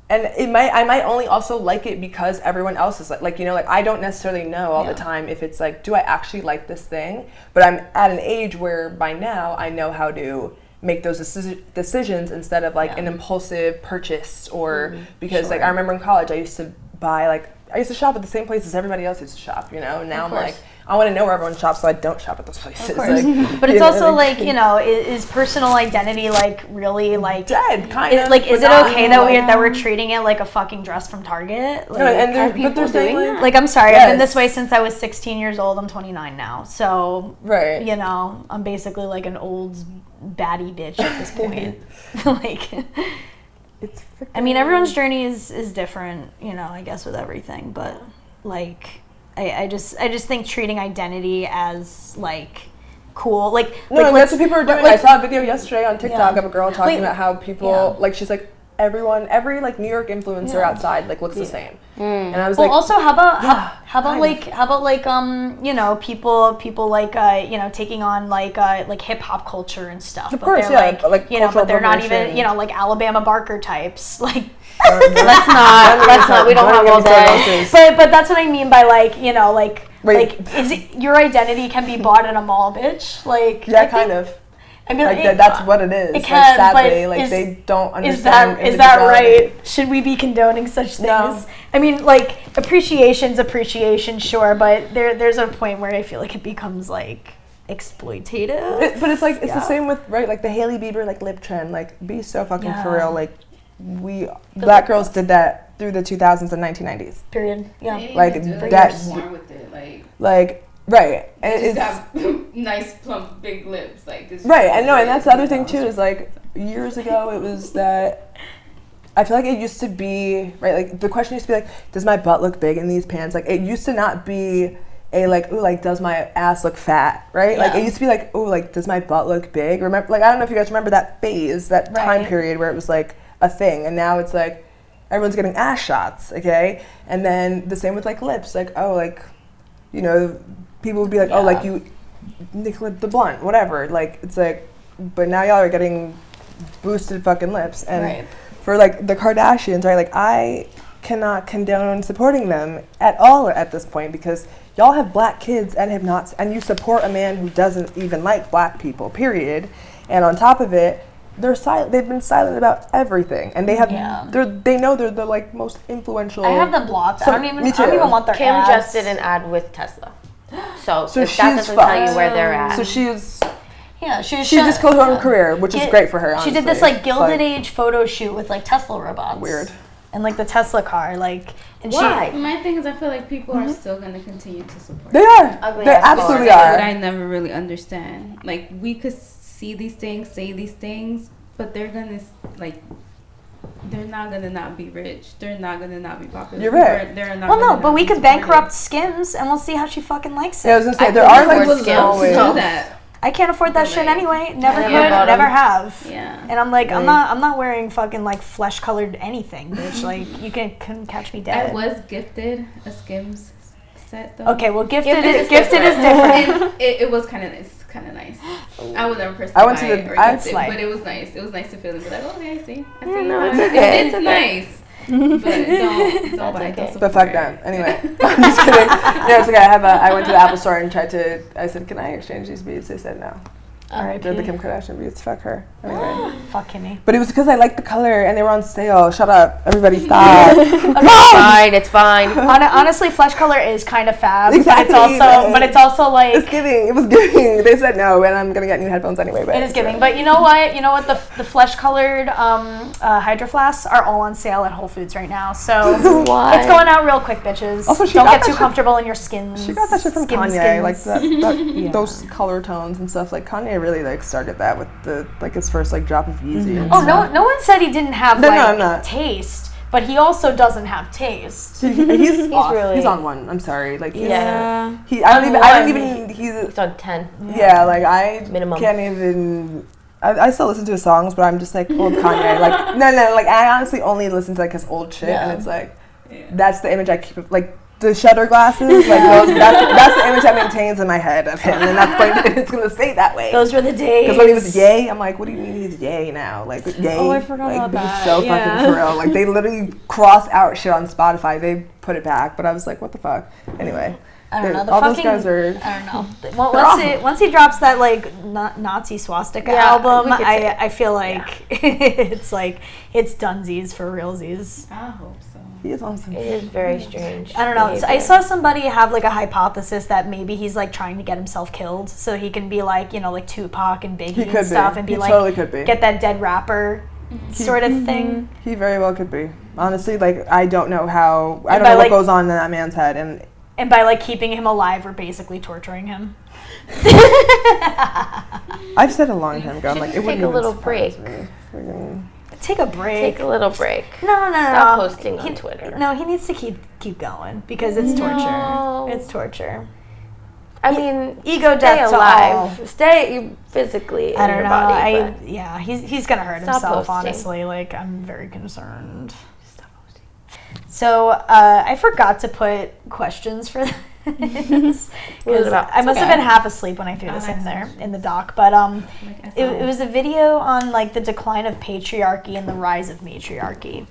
Speaker 2: and I might only also like it because everyone else is like like I don't necessarily know all the time if it's like, do I actually like this thing? But I'm at an age where by now I know how to make those decisions instead of like an impulsive purchase, or because like I remember in college I used to shop at the same places everybody else used to shop, and now I'm like, I want to know where everyone shops so I don't shop at those places. Like,
Speaker 1: but it's also like, is personal identity like really like
Speaker 2: dead, kind of.
Speaker 1: Like, is it okay that we're treating it like a fucking dress from Target? Like,
Speaker 2: no, and but they're saying
Speaker 1: like I'm sorry, I've been this way since I was 16 years old. I'm 29 now, so I'm basically like an old baddie bitch at this point. Like,
Speaker 2: it's
Speaker 1: I mean, everyone's journey is different, I guess with everything, but like I just think treating identity as like cool, like
Speaker 2: that's what people are doing. I saw a video yesterday on TikTok of a girl talking about how people like, she's like, every like New York influencer outside like looks the same, and I was like,
Speaker 1: also how about people like taking on like hip hop culture and stuff.
Speaker 2: Of course,
Speaker 1: but they're not even like Alabama Barker types. Like
Speaker 3: let's not. We don't have all day.
Speaker 1: But that's what I mean by like is it your identity can be bought in a mall, bitch? Like
Speaker 2: kind of.
Speaker 1: I mean,
Speaker 2: that's what it is.
Speaker 1: It can,
Speaker 2: sadly, they don't understand.
Speaker 1: Is that right? Should we be condoning such things?
Speaker 2: No.
Speaker 1: I mean, like appreciation's appreciation, sure, but there's a point where I feel like it becomes like exploitative.
Speaker 2: But it's like it's the same with like the Hailey Bieber like lip trend. Like, be so fucking for real. Like black girls did that through the 2000s and 1990s.
Speaker 1: Period. Yeah.
Speaker 2: Like that's
Speaker 6: with it,
Speaker 2: like. Right,
Speaker 6: and it's got nice plump big lips, like this.
Speaker 2: Right, and that's the other thing too, is like years ago it was that I feel like it used to be like the question used to be like, does my butt look big in these pants? Like it used to not be a like, ooh, like does my ass look fat, right? Like it used to be like, ooh, like does my butt look big? Remember, like I don't know if you guys remember that phase, that time period where it was like a thing, and now it's like everyone's getting ass shots, okay? And then the same with like lips, like oh, like people would be like, oh, like you Nick the Blunt, whatever. Like it's like, but now y'all are getting boosted fucking lips, and for like the Kardashians, right? Like I cannot condone supporting them at all at this point, because y'all have black kids and have not, and you support a man who doesn't even like black people, period. And on top of it, they're silent. They've been silent about everything, and they have. They know they're the like most influential.
Speaker 1: I have them blocked. I don't even want their
Speaker 3: Kim
Speaker 1: ads.
Speaker 3: just did an ad with Tesla. So if that doesn't tell you where they're at.
Speaker 2: So she's...
Speaker 1: Yeah,
Speaker 2: she just killed her own career, which is great for her, honestly.
Speaker 1: She did this, like, Gilded Age photo shoot with, like, Tesla robots.
Speaker 2: Weird.
Speaker 1: And, like, the Tesla car, like... And
Speaker 3: Why?
Speaker 6: My thing is, I feel like people are still going to continue to support
Speaker 2: They are. They absolutely are.
Speaker 6: What I never really understand. Like, we could see these things, say these things, but they're going to, like... They're not gonna not be rich. They're not gonna not be popular.
Speaker 2: You're right.
Speaker 6: They're not.
Speaker 1: Well, no, but we could bankrupt Skims, and we'll see how she fucking likes it.
Speaker 2: Yeah, I was gonna say there are like small ways.
Speaker 6: Do that.
Speaker 1: I can't afford that shit anyway. Never could, never have.
Speaker 6: Yeah.
Speaker 1: And I'm like, I'm not wearing fucking like flesh colored anything, bitch. Like you couldn't catch me dead.
Speaker 6: I was gifted a Skims set though.
Speaker 1: Okay, well, gifted is different.
Speaker 6: And it was kind of nice. Kind of nice. I was never personally.
Speaker 2: I went to the.
Speaker 6: But it was nice. It was nice to feel it. But like, okay, I see.
Speaker 3: No, it's okay.
Speaker 6: It's nice. But don't buy it.
Speaker 2: But fuck them. Anyway, I'm just kidding. No, it's okay. I went to the Apple store and I said, can I exchange these beads? They said no. Alright, they're the Kim Kardashian beads. Fuck her. Anyway.
Speaker 1: Fuck Kimmy.
Speaker 2: But it was because I liked the color and they were on sale. Shut up. Everybody stop.
Speaker 3: It's fine.
Speaker 1: Honestly, flesh color is kind of fab.
Speaker 2: Exactly.
Speaker 1: But it's also like...
Speaker 2: It's giving. It was giving. They said no, and I'm going to get new headphones anyway. But
Speaker 1: it is giving. But you know what? The flesh colored Hydro Flasks are all on sale at Whole Foods right now. So it's going out real quick, bitches. Also, don't get too comfortable in your skins.
Speaker 2: She got that shit from Kanye. Like those color tones and stuff. Like Kanye really like started that with the like his first like drop of Yeezy. And stuff.
Speaker 1: No one said he didn't have taste, but he also doesn't have taste.
Speaker 2: He's on one. I'm sorry. Like he's on
Speaker 3: 10.
Speaker 2: Yeah, like I
Speaker 3: minimum.
Speaker 2: Can't even. I still listen to his songs, but I'm just like old Kanye. Like no, like I honestly only listen to like his old shit, and it's like that's the image I keep. Like the shutter glasses, like those. That's the image that maintains in my head of him, and that's like it's gonna stay that way.
Speaker 1: Those were the days.
Speaker 2: Because when he was Yay, I'm like, what do you mean he's Yay now? Like Yay.
Speaker 4: Oh, I forgot about that.
Speaker 2: So fucking for real. Like they literally cross out shit on Spotify. They put it back, but I was like, what the fuck? Anyway.
Speaker 1: I don't know.
Speaker 2: Those guys are.
Speaker 1: I don't know. Once he drops that like Nazi swastika album, I feel like it's dunsies for realsies.
Speaker 6: I hope so.
Speaker 2: He is awesome.
Speaker 3: It is very strange.
Speaker 1: I don't know. So I saw somebody have like a hypothesis that maybe he's like trying to get himself killed so he can be like like Tupac and Biggie and stuff and be like
Speaker 2: totally could be.
Speaker 1: Get that dead rapper sort of thing.
Speaker 2: He very well could be. Honestly, like I don't know what goes on in that man's head
Speaker 1: and by like keeping him alive, we're basically torturing him.
Speaker 2: I've said a long time ago. I'm like, it wouldn't
Speaker 3: take a little break.
Speaker 1: Take a break.
Speaker 3: Take a little break.
Speaker 1: No.
Speaker 3: Stop posting on Twitter.
Speaker 1: No, he needs to keep going because it's torture. It's torture.
Speaker 3: I mean,
Speaker 1: ego death
Speaker 3: alive.
Speaker 1: To all.
Speaker 3: Stay physically in your body.
Speaker 1: He's gonna hurt himself.
Speaker 3: Posting.
Speaker 1: Honestly, like I'm very concerned. Stop posting. So I forgot to put questions for this because I must have been half asleep when I threw this in there in the doc. But it was a video on like the decline of patriarchy and the rise of matriarchy.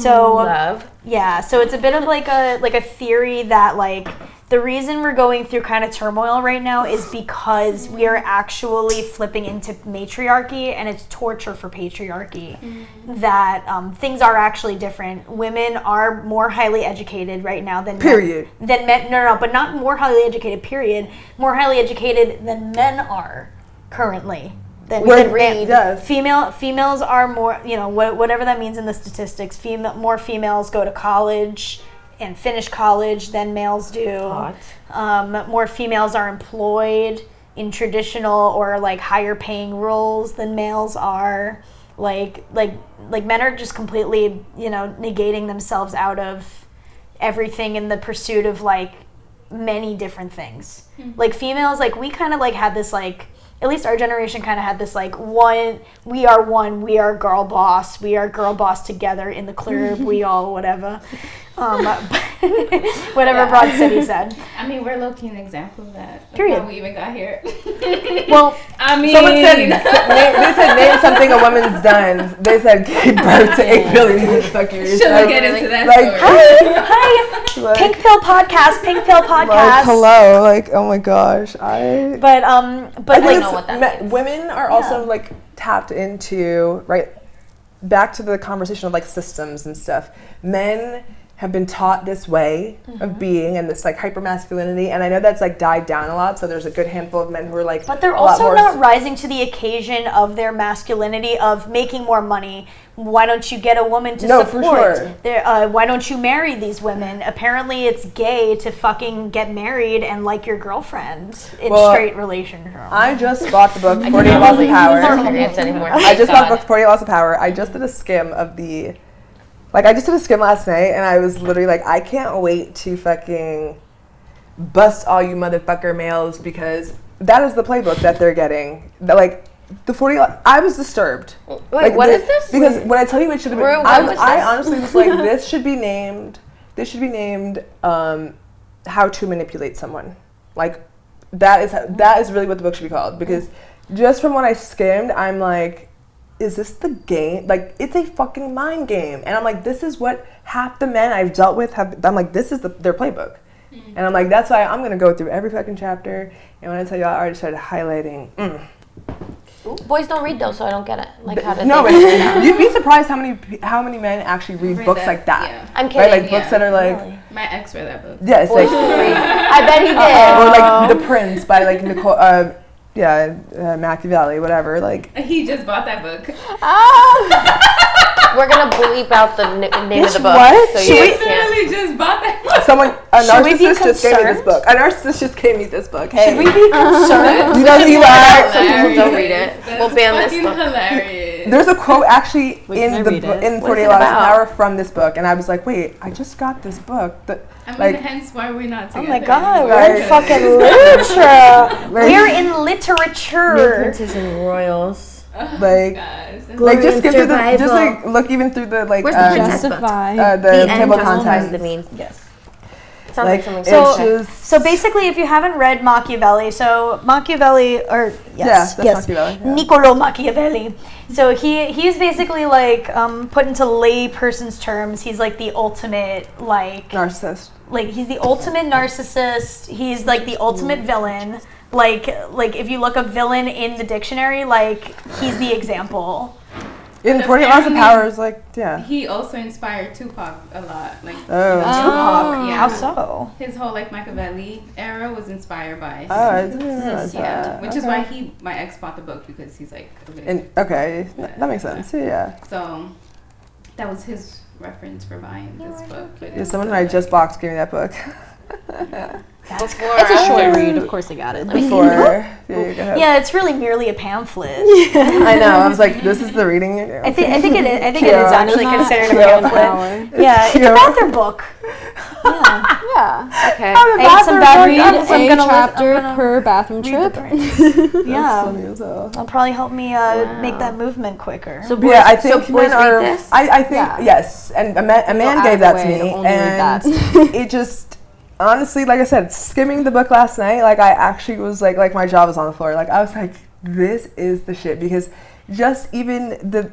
Speaker 1: So it's a bit of like a theory that like the reason we're going through kind of turmoil right now is because we are actually flipping into matriarchy, and it's torture for patriarchy. That things are actually different. Women are more highly educated right now than men. No, but not more highly educated. Period. More highly educated than men are currently. Females are more. Whatever that means in the statistics. More females go to college and finish college than males do. More females are employed in traditional or like higher paying roles than males are. Like men are just completely negating themselves out of everything in the pursuit of like many different things. Like females, like we kind of like had this like, at least our generation kind of had this like we are girl boss together in the club, we all whatever. Whatever Broad City said.
Speaker 6: I mean, we're low-key an example of that.
Speaker 1: Period.
Speaker 6: How we even got here.
Speaker 1: Well,
Speaker 6: I mean,
Speaker 2: someone said they said name something a woman's done. They said give birth to 8 billion motherfuckers.
Speaker 6: Should we get into that
Speaker 1: story? Hi, Pink Pill Podcast.
Speaker 2: Like, hello, like oh my gosh,
Speaker 1: But
Speaker 2: I
Speaker 1: like
Speaker 3: know what that means.
Speaker 2: Women are also like tapped into back to the conversation of like systems and stuff. Men have been taught this way of being and this like hyper masculinity, and I know that's like died down a lot, so there's a good handful of men who are like,
Speaker 1: but they're also not rising to the occasion of their masculinity of making more money. Why don't you get a woman to support?
Speaker 2: For sure.
Speaker 1: Why don't you marry these women? Apparently it's gay to fucking get married and like your girlfriend in straight relationship.
Speaker 2: I just bought the book 48 Laws of Power. I just bought the book 48 Laws of Power. I just did a skim of the I just did a skim last night, and I was literally like, I can't wait to fucking bust all you motherfucker males, because that is the playbook that they're getting. The 40, I was disturbed.
Speaker 3: Wait, what is this?
Speaker 2: Because when I tell you it should have been, I honestly was like, this should be named, how to manipulate someone. Like, that is really what the book should be called, because just from what I skimmed, I'm like, is this the game? Like, it's a fucking mind game. And I'm like, this is what half the men I've dealt with have. I'm like, this is their playbook. And I'm like, that's why I'm going to go through every fucking chapter. And when I tell you, I already started highlighting.
Speaker 3: Boys don't read, though, so I don't get it. Like, how did
Speaker 2: you'd be surprised how many men actually read books like that.
Speaker 6: Yeah.
Speaker 3: I'm kidding.
Speaker 2: Right? Like, books that are like... Really?
Speaker 6: My ex read that book.
Speaker 2: Yes.
Speaker 3: Boys read. I bet he did.
Speaker 2: Or like The Prince by like Nicole... Machiavelli, whatever. Like,
Speaker 6: he just bought that book.
Speaker 3: We're gonna bleep out the name of the book.
Speaker 2: What?
Speaker 3: So
Speaker 6: She literally just bought that book.
Speaker 2: A narcissist just gave me this book. A narcissist just gave me this book. Hey.
Speaker 1: Should we be concerned?
Speaker 2: You know who you are.
Speaker 3: Some people don't read it. We'll ban this book.
Speaker 6: Hilarious.
Speaker 2: There's a quote actually in 48 Laws of Power from this book, and I was like, wait, I just got this book.
Speaker 6: Hence why we're not together.
Speaker 1: Oh my god, we're in fucking literature. We're in literature.
Speaker 4: Princes and royals.
Speaker 2: Just give through look even through the
Speaker 3: Where's the
Speaker 4: Justify
Speaker 2: the table of contents.
Speaker 3: Yes.
Speaker 2: Sounds like something.
Speaker 1: So basically, if you haven't read Machiavelli, Machiavelli.
Speaker 2: Machiavelli.
Speaker 1: Niccolo Machiavelli. So he's basically put into lay person's terms, he's like the ultimate
Speaker 2: narcissist.
Speaker 1: Like he's the ultimate narcissist. He's like the ultimate villain. Like if you look up villain in the dictionary, he's the example.
Speaker 2: In 48 Laws of Power is
Speaker 6: He also inspired Tupac a lot.
Speaker 1: Tupac? Yeah. How so?
Speaker 6: His whole Machiavelli era was inspired by
Speaker 2: I didn't realize that.
Speaker 6: Which is why my ex bought the book, because he's
Speaker 2: that makes sense. Yeah.
Speaker 6: So that was his reference for buying this book. But
Speaker 2: someone who I just boxed gave me that book.
Speaker 4: It's a short read. Of course, they got it.
Speaker 1: Yeah, it's really merely a pamphlet.
Speaker 2: I know. I was like, this is the reading.
Speaker 1: I think it is. I think it is actually considered a pamphlet. Yeah, it's a bathroom book.
Speaker 3: Yeah. Okay.
Speaker 4: Read a chapter per bathroom trip.
Speaker 1: Yeah. That'll probably help me make that movement quicker.
Speaker 2: So boys, I think men are. I think yes, and a man gave that to me, and it just. Honestly, like I said, skimming the book last night, I actually was like my jaw was on the floor. I was like, this is the shit, because just even the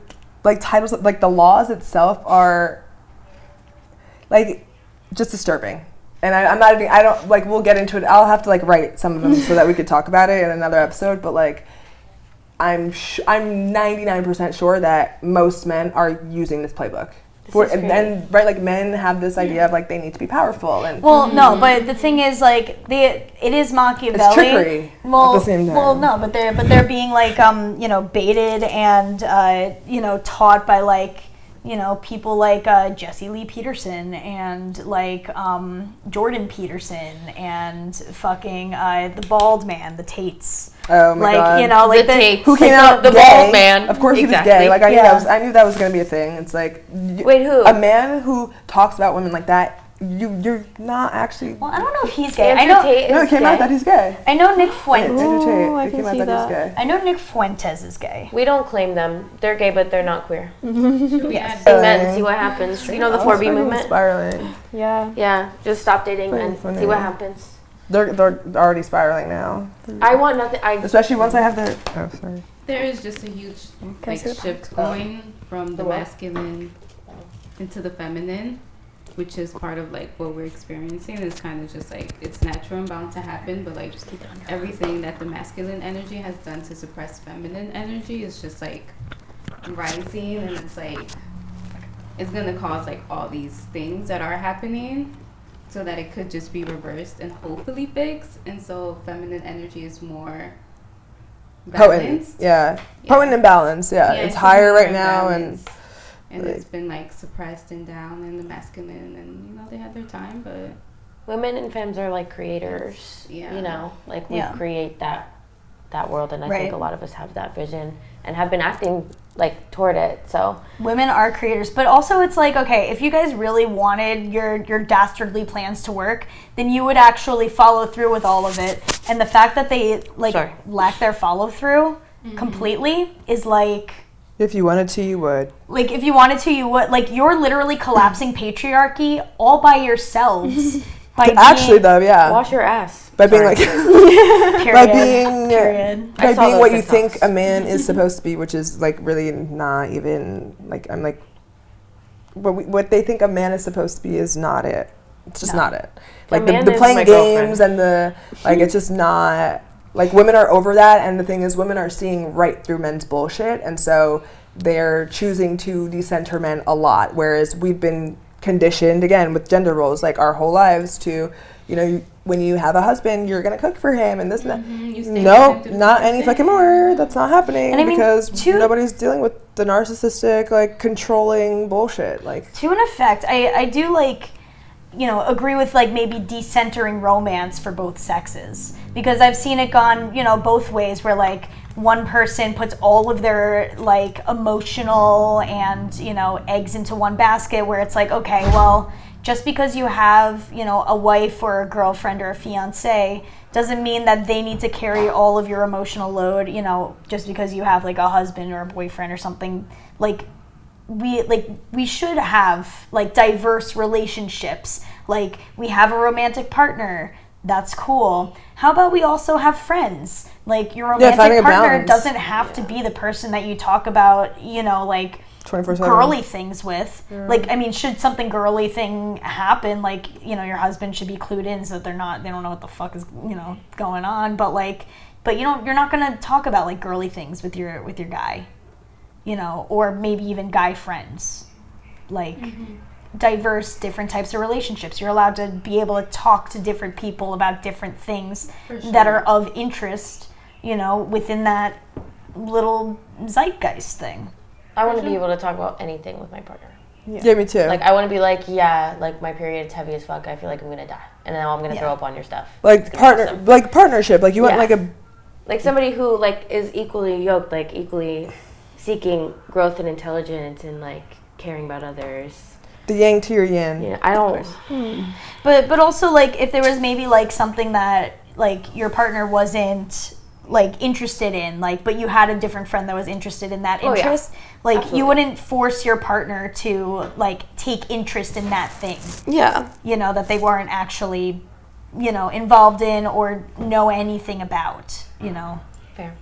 Speaker 2: titles, the laws itself are just disturbing. And I'm not even, I don't, we'll get into it. I'll have to write some of them so that we could talk about it in another episode, but I'm 99% sure that most men are using this playbook. Men have this idea of they need to be powerful and
Speaker 1: no, but the thing is it is Machiavelli.
Speaker 2: It's trickery at the same time.
Speaker 1: Well, no, but they're being baited and taught by people like Jesse Lee Peterson and Jordan Peterson and fucking the bald man, the Tates.
Speaker 2: Oh my god!
Speaker 3: The Tates.
Speaker 2: Who came out
Speaker 3: the
Speaker 2: gay.
Speaker 3: bald man?
Speaker 2: Of course,
Speaker 3: exactly.
Speaker 2: he was gay. I knew that was going to be a thing. It's
Speaker 3: wait, who?
Speaker 2: A man who talks about women like that. You're not actually.
Speaker 1: Well, I don't know if he's gay.
Speaker 3: Andrew Tate
Speaker 2: it came out that he's gay.
Speaker 1: I know Nick Fuentes.
Speaker 2: Andrew Tate.
Speaker 4: I
Speaker 2: it
Speaker 4: can
Speaker 2: came out
Speaker 4: see
Speaker 2: that he's gay.
Speaker 1: I know Nick Fuentes is gay.
Speaker 3: We don't claim them. They're gay, but they're not queer.
Speaker 6: Yes.
Speaker 3: Men, see what happens. You know the 4B movement?
Speaker 2: Spiraling.
Speaker 3: Yeah. Just stop dating men. See what happens.
Speaker 2: They're already spiraling now.
Speaker 3: I want nothing.
Speaker 2: Especially once I have their. Oh, sorry.
Speaker 6: There is just a huge shift going from the masculine into the feminine, which is part of what we're experiencing. It's kind of just it's natural and bound to happen, but everything that the masculine energy has done to suppress feminine energy is just rising, and it's it's going to cause like all these things that are happening, so that it could just be reversed and hopefully fixed. And so feminine energy is more balanced.
Speaker 2: Potent and balanced. It's higher right now, and
Speaker 6: it's been like suppressed and down in the masculine, and you know they had their time, but
Speaker 3: women and femmes are like creators. You know, like we create that world, and I think a lot of us have that vision and have been acting like toward it. So
Speaker 1: women are creators, but also it's like, okay, if you guys really wanted your dastardly plans to work, then you would actually follow through with all of it. And the fact that they lack their follow through completely is like,
Speaker 2: if you wanted to, you would.
Speaker 1: Like, if you wanted to, you would. Like, you're literally collapsing patriarchy all by yourselves.
Speaker 3: Wash your ass.
Speaker 2: By being like, by being what you think a man is supposed to be, which is like really not even like, I'm like, what they think a man is supposed to be is not it. It's just not it. Like the playing games and the like, it's just not. Like, women are over that, and the thing is, women are seeing right through men's bullshit, and so they're choosing to decenter men a lot, whereas we've been conditioned, again, with gender roles, like, our whole lives to, you know, when you have a husband, you're going to cook for him, and this and that. No, not any fucking more. That's not happening, and because nobody's dealing with the narcissistic, like, controlling bullshit. Like,
Speaker 1: to an effect, I do, like, you know, agree with, like, maybe decentering romance for both sexes. Because I've seen it gone, you know, both ways, where, like, one person puts all of their, like, emotional and, you know, eggs into one basket, where it's like, okay, well, just because you have, you know, a wife or a girlfriend or a fiance doesn't mean that they need to carry all of your emotional load, you know, just because you have, like, a husband or a boyfriend or something. Like, we should have, like, diverse relationships. Like, we have a romantic partner. That's cool. How about we also have friends? Like, your romantic partner doesn't have to be the person that you talk about, you know, like,
Speaker 2: 24/7
Speaker 1: girly things with. Yeah. Like, I mean, should something girly thing happen, like, you know, your husband should be clued in so that they don't know what the fuck is, you know, going on. But you're not gonna talk about, like, girly things with your guy, you know, or maybe even guy friends. Like, diverse, different types of relationships. You're allowed to be able to talk to different people about different things that are of interest, you know, within that little zeitgeist thing.
Speaker 3: I want to be able to talk about anything with my partner.
Speaker 2: Yeah, me too.
Speaker 3: Like, I want to be like, like, my period's heavy as fuck. I feel like I'm gonna die, and now I'm gonna throw up on your stuff.
Speaker 2: Like, partnership. Like, you want
Speaker 3: like somebody who, like, is equally yoked, like, equally seeking growth and intelligence and, like, caring about others.
Speaker 2: The yang to your yin.
Speaker 3: Yeah, I don't.
Speaker 1: But also, like, if there was maybe, like, something that, like, your partner wasn't, like, interested in, like, but you had a different friend that was interested in that interest, like, absolutely. You wouldn't force your partner to, like, take interest in that thing.
Speaker 4: Yeah.
Speaker 1: You know, that they weren't actually, you know, involved in or know anything about, you know.
Speaker 3: Fair.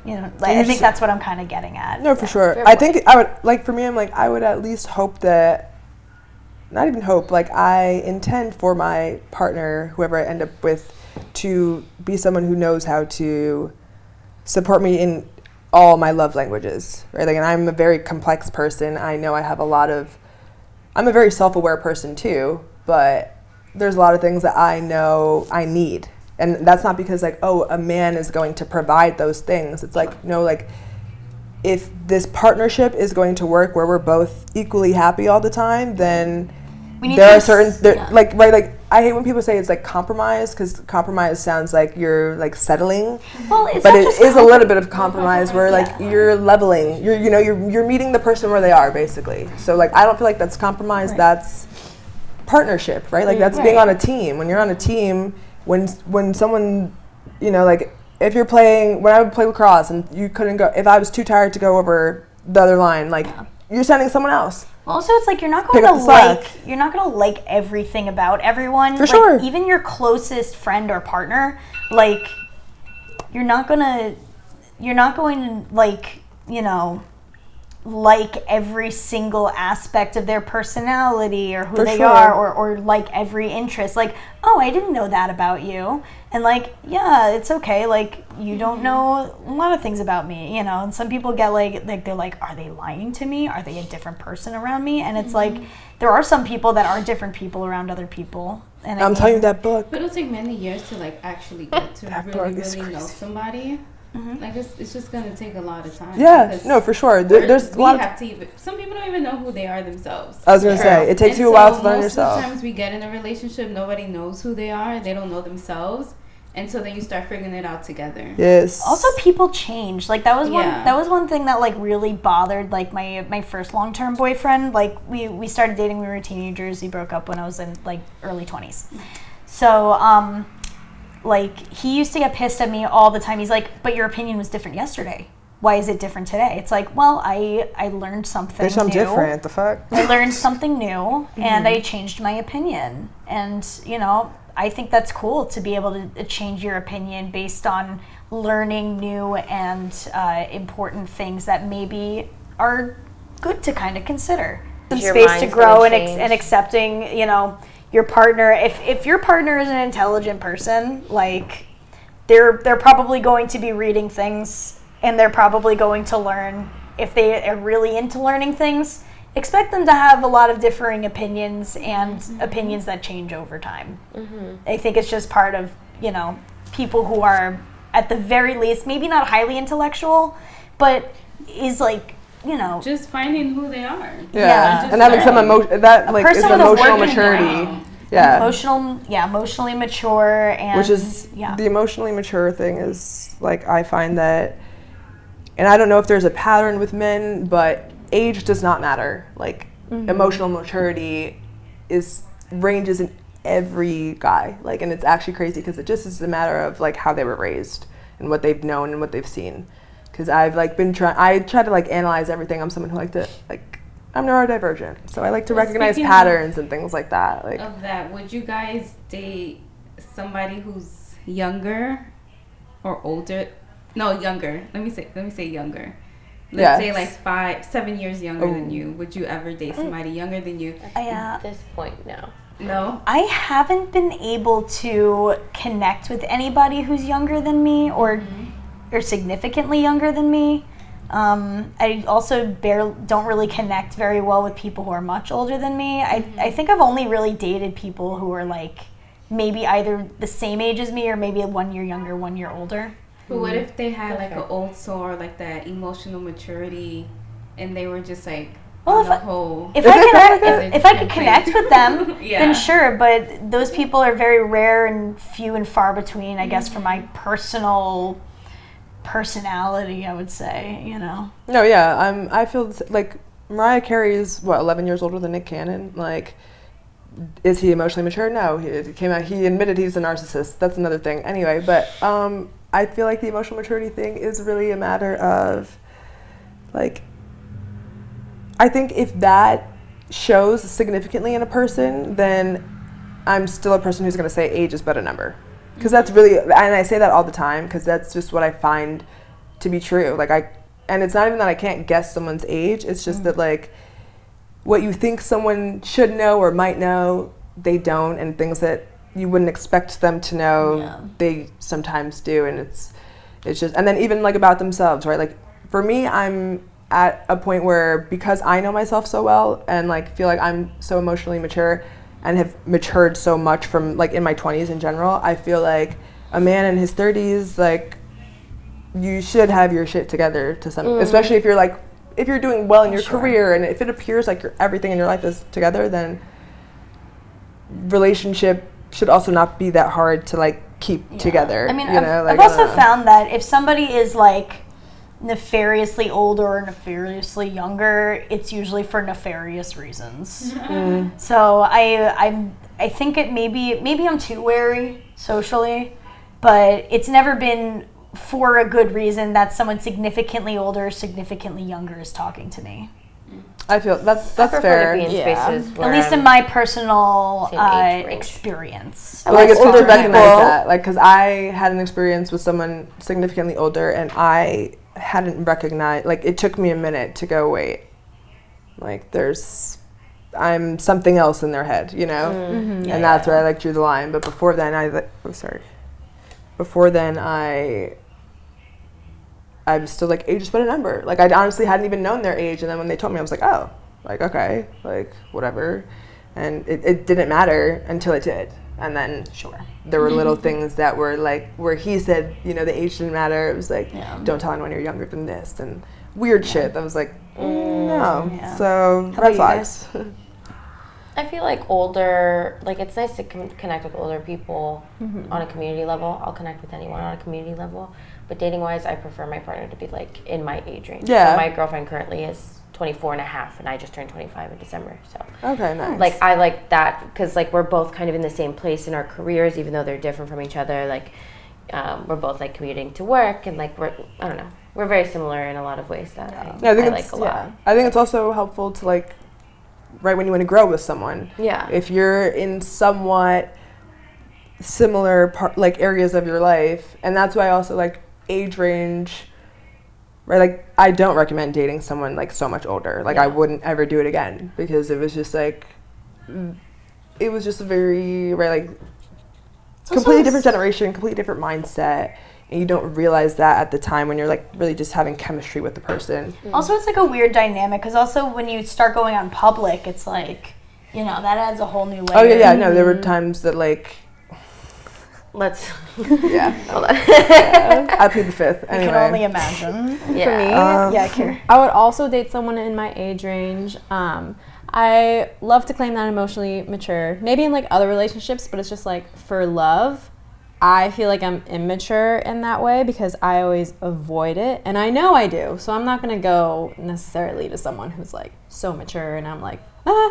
Speaker 1: You know, like, I think that's what I'm kind of getting at.
Speaker 2: No, for sure. I think I would, like, for me, I'm like, I would at least hope that, not even hope, like, I intend for my partner, whoever I end up with, to be someone who knows how to support me in all my love languages, right? Like, and I'm a very complex person. I know I have I'm a very self-aware person too, but there's a lot of things that I know I need. And that's not because, like, oh, a man is going to provide those things. It's like, no, like, if this partnership is going to work where we're both equally happy all the time, then there are certain, like, right, like, I hate when people say it's, like, compromise, because compromise sounds like you're, like, settling.
Speaker 1: Well,
Speaker 2: but it is a little bit of compromise where, like, you're leveling. You're meeting the person where they are, basically. So, like, I don't feel like that's compromise. Right. That's partnership, right? Like, that's being on a team. When you're on a team, when someone, you know, like, if you're playing, when I would play lacrosse and you couldn't go, if I was too tired to go over the other line, like, you're sending someone else.
Speaker 1: Also, it's like, you're not going to like everything about everyone.
Speaker 2: For sure.
Speaker 1: Even your closest friend or partner, like, you're not going to, like, you know, like every single aspect of their personality or who they are, or like every interest. Like, oh, I didn't know that about you. And like, yeah, it's okay. Like, you don't know a lot of things about me, you know. And some people get like they're like, are they lying to me? Are they a different person around me? And it's like, there are some people that are different people around other people. And
Speaker 2: I'm telling you, that book.
Speaker 6: But it'll take many years to like actually get to really know somebody. Like it's just gonna take a lot of time.
Speaker 2: Yeah, no, for sure. There's a lot of
Speaker 6: some people don't even know who they are themselves.
Speaker 2: I was gonna say it takes you a while to learn yourself.
Speaker 6: Most of the times we get in a relationship, nobody knows who they are. They don't know themselves, and so then you start figuring it out together.
Speaker 2: Yes.
Speaker 1: Also, people change. Like that was one thing that like really bothered like my first long-term boyfriend. Like we started dating. We were teenagers. He broke up when I was in like early 20s. So like, he used to get pissed at me all the time. He's like, but your opinion was different yesterday. Why is it different today? It's like, well, I learned something new.
Speaker 2: There's something different, the fuck?
Speaker 1: I learned something new, and I changed my opinion. And, you know, I think that's cool to be able to change your opinion based on learning new and important things that maybe are good to kind of consider. Some space to grow and accepting, you know, your partner. If your partner is an intelligent person, like they're probably going to be reading things, and they're probably going to learn. If they are really into learning things, expect them to have a lot of differing opinions and opinions that change over time. I think it's just part of, you know, people who are at the very least maybe not highly intellectual, but is like, you know,
Speaker 6: just finding who they are.
Speaker 2: Yeah, and having some emotion that like is emotional maturity. Yeah,
Speaker 1: emotionally mature, and
Speaker 2: which is the emotionally mature thing is like, I find that, and I don't know if there's a pattern with men, but age does not matter. Like emotional maturity ranges in every guy. Like, and it's actually crazy because it just is a matter of like how they were raised and what they've known and what they've seen. Because I've like I try to like analyze everything. I'm someone who I'm neurodivergent, so I like to recognize patterns and things like that. Like,
Speaker 6: of that, would you guys date somebody who's younger or older? No, younger. Let me say younger. Let's say like 5-7 years younger than you. Would you ever date somebody younger than you?
Speaker 3: At this point, no.
Speaker 6: No?
Speaker 1: I haven't been able to connect with anybody who's younger than me or significantly younger than me. I also don't really connect very well with people who are much older than me. I think I've only really dated people who are like maybe either the same age as me or maybe 1 year younger, 1 year older.
Speaker 6: But what if they had like an old soul or like that emotional maturity, and they were just like, if I could connect with them, then sure. But those people are very rare and few and far between, I guess, for my personal personality, I would say, you know.
Speaker 2: No, yeah, I feel like Mariah Carey is 11 years older than Nick Cannon. Like, is he emotionally mature? No, he admitted he's a narcissist. That's another thing. Anyway, but I feel like the emotional maturity thing is really a matter of like, I think if that shows significantly in a person, then I'm still a person who's going to say age is but a number. Because that's really, and I say that all the time because that's just what I find to be true. Like and it's not even that I can't guess someone's age. It's just that like what you think someone should know or might know, they don't, and things that you wouldn't expect them to know, they sometimes do, and it's just, and then even like about themselves, right? Like for me, I'm at a point where because I know myself so well and like feel like I'm so emotionally mature and have matured so much from like in my 20s in general, I feel like a man in his 30s, like you should have your shit together to some, especially if you're doing well in your career, and if it appears like everything in your life is together, then relationship should also not be that hard to like keep together.
Speaker 1: I mean, I've also found that if somebody is like nefariously older or nefariously younger, it's usually for nefarious reasons. So I think it maybe I'm too wary socially, but it's never been for a good reason that someone significantly older or significantly younger is talking to me.
Speaker 2: I feel that's
Speaker 3: fair. To be in spaces where
Speaker 1: at least in my personal experience.
Speaker 2: Like it's good to recognize that, like, because I had an experience with someone significantly older, and I hadn't recognized, like, it took me a minute to go, wait, like, I'm something else in their head, you know?
Speaker 1: Mm-hmm.
Speaker 2: And that's where I, like, drew the line. But before then, I was still like, age is but a number. Like, I honestly hadn't even known their age. And then when they told me, I was like, oh, like, okay, like, whatever. And it didn't matter until it did. And then there were little things that were like, where he said, you know, the age didn't matter. It was like, don't tell anyone you're younger than this. And weird shit. I was like, no. Yeah. So, red flags.
Speaker 3: I feel like older, like, it's nice to connect with older people on a community level. I'll connect with anyone on a community level. But dating-wise, I prefer my partner to be, like, in my age range. Yeah. So my girlfriend currently is 24 and a half, and I just turned 25 in December. So,
Speaker 2: okay, nice.
Speaker 3: Like, I like that because, like, we're both kind of in the same place in our careers, even though they're different from each other. Like, we're both, like, commuting to work, and, like, I don't know. We're very similar in a lot of ways that I like a lot. Yeah.
Speaker 2: I think it's also helpful to, like, right when you want to grow with someone.
Speaker 3: Yeah.
Speaker 2: If you're in somewhat similar like areas of your life, and that's why I also like age range, right? Like, I don't recommend dating someone like so much older. Like, I wouldn't ever do it again because it was just like, it was just a very, right, like, completely different generation, completely different mindset. And you don't realize that at the time when you're, like, really just having chemistry with the person.
Speaker 1: Also, it's, like, a weird dynamic, because also when you start going on public, it's, like, you know, that adds a whole new layer.
Speaker 2: Oh, yeah, no, there were times that, like...
Speaker 3: Let's...
Speaker 2: Yeah.
Speaker 3: Hold on.
Speaker 2: I plead the fifth, anyway.
Speaker 1: I can only imagine.
Speaker 4: For me,
Speaker 1: Kier.
Speaker 4: I would also date someone in my age range. I love to claim that I'm emotionally mature. Maybe in, like, other relationships, but it's just, like, for love... I feel like I'm immature in that way because I always avoid it, and I know I do, so I'm not going to go necessarily to someone who's, like, so mature, and I'm like,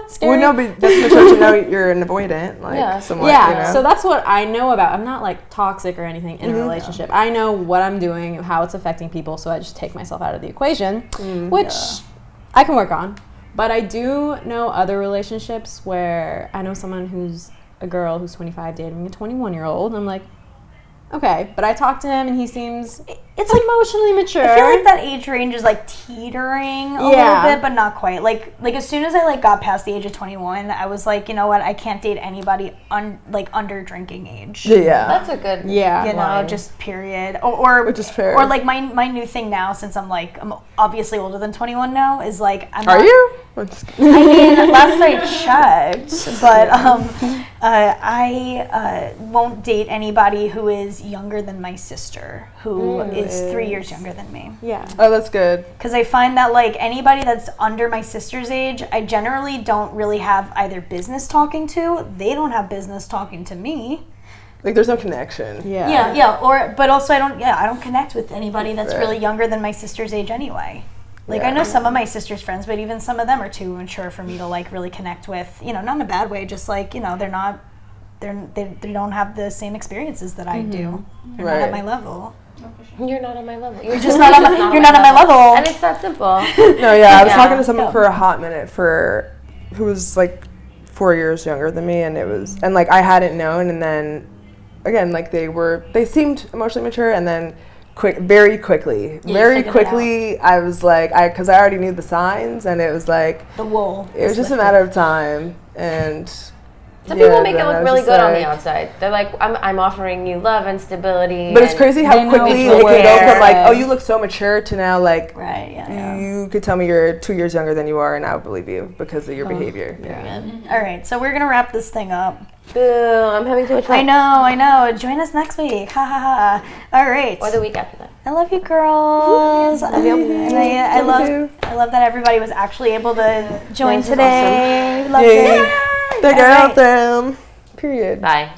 Speaker 4: scary.
Speaker 2: Well, no, but that's mature to know you're an avoidant, like, somewhat,
Speaker 4: yeah,
Speaker 2: you know?
Speaker 4: So that's what I know about. I'm not, like, toxic or anything in a relationship. I know what I'm doing, how it's affecting people, so I just take myself out of the equation, which I can work on. But I do know other relationships where I know someone who's a girl who's 25 dating a 21-year-old, and I'm like, okay, but I talked to him and he seems it's like emotionally mature.
Speaker 1: I feel like that age range is like teetering a little bit, but not quite. Like as soon as I like got past the age of 21, I was like, you know what, I can't date anybody under drinking age.
Speaker 2: Yeah,
Speaker 3: that's a good
Speaker 1: you know, just period. Or
Speaker 2: which is fair.
Speaker 1: Or like my new thing now, since I'm obviously older than 21 now, is like
Speaker 2: Are you?
Speaker 1: I mean, last I checked, but I won't date anybody who is younger than my sister, who is 3 years younger than me.
Speaker 4: Yeah.
Speaker 2: Oh, that's good.
Speaker 1: Because I find that, like, anybody that's under my sister's age, I generally don't really have either business talking to. They don't have business talking to me.
Speaker 2: Like, there's no connection.
Speaker 1: Yeah. But also I don't connect with anybody that's really younger than my sister's age anyway. Like, I know some of my sister's friends, but even some of them are too mature for me to, like, really connect with. You know, not in a bad way, just, like, you know, they don't have the same experiences that I do. They're not at my level.
Speaker 3: You're not on my level.
Speaker 1: You're just not on my you're not on my level.
Speaker 3: And it's that simple.
Speaker 2: No, I was talking to someone for a hot minute who was, like, 4 years younger than me, and like, I hadn't known, and then, again, like, they seemed emotionally mature, and then very quickly, I was like, because I already knew the signs, and it was like
Speaker 1: the wool.
Speaker 2: It was just a matter of time, and
Speaker 3: some people make it look really good on the outside. They're like, I'm offering you love and stability.
Speaker 2: But it's crazy how quickly it can go from like, oh, you look so mature, to now like, you could tell me you're 2 years younger than you are, and I would believe you because of your behavior.
Speaker 1: All right, so we're gonna wrap this thing up.
Speaker 3: Boo, I'm having too much fun.
Speaker 1: I know. Join us next week. Ha ha ha. All right.
Speaker 3: Or the week after that.
Speaker 1: I love you, girls. I love that everybody was actually able to join today.
Speaker 3: Awesome.
Speaker 1: Loved it.
Speaker 2: They got them. Period.
Speaker 3: Bye.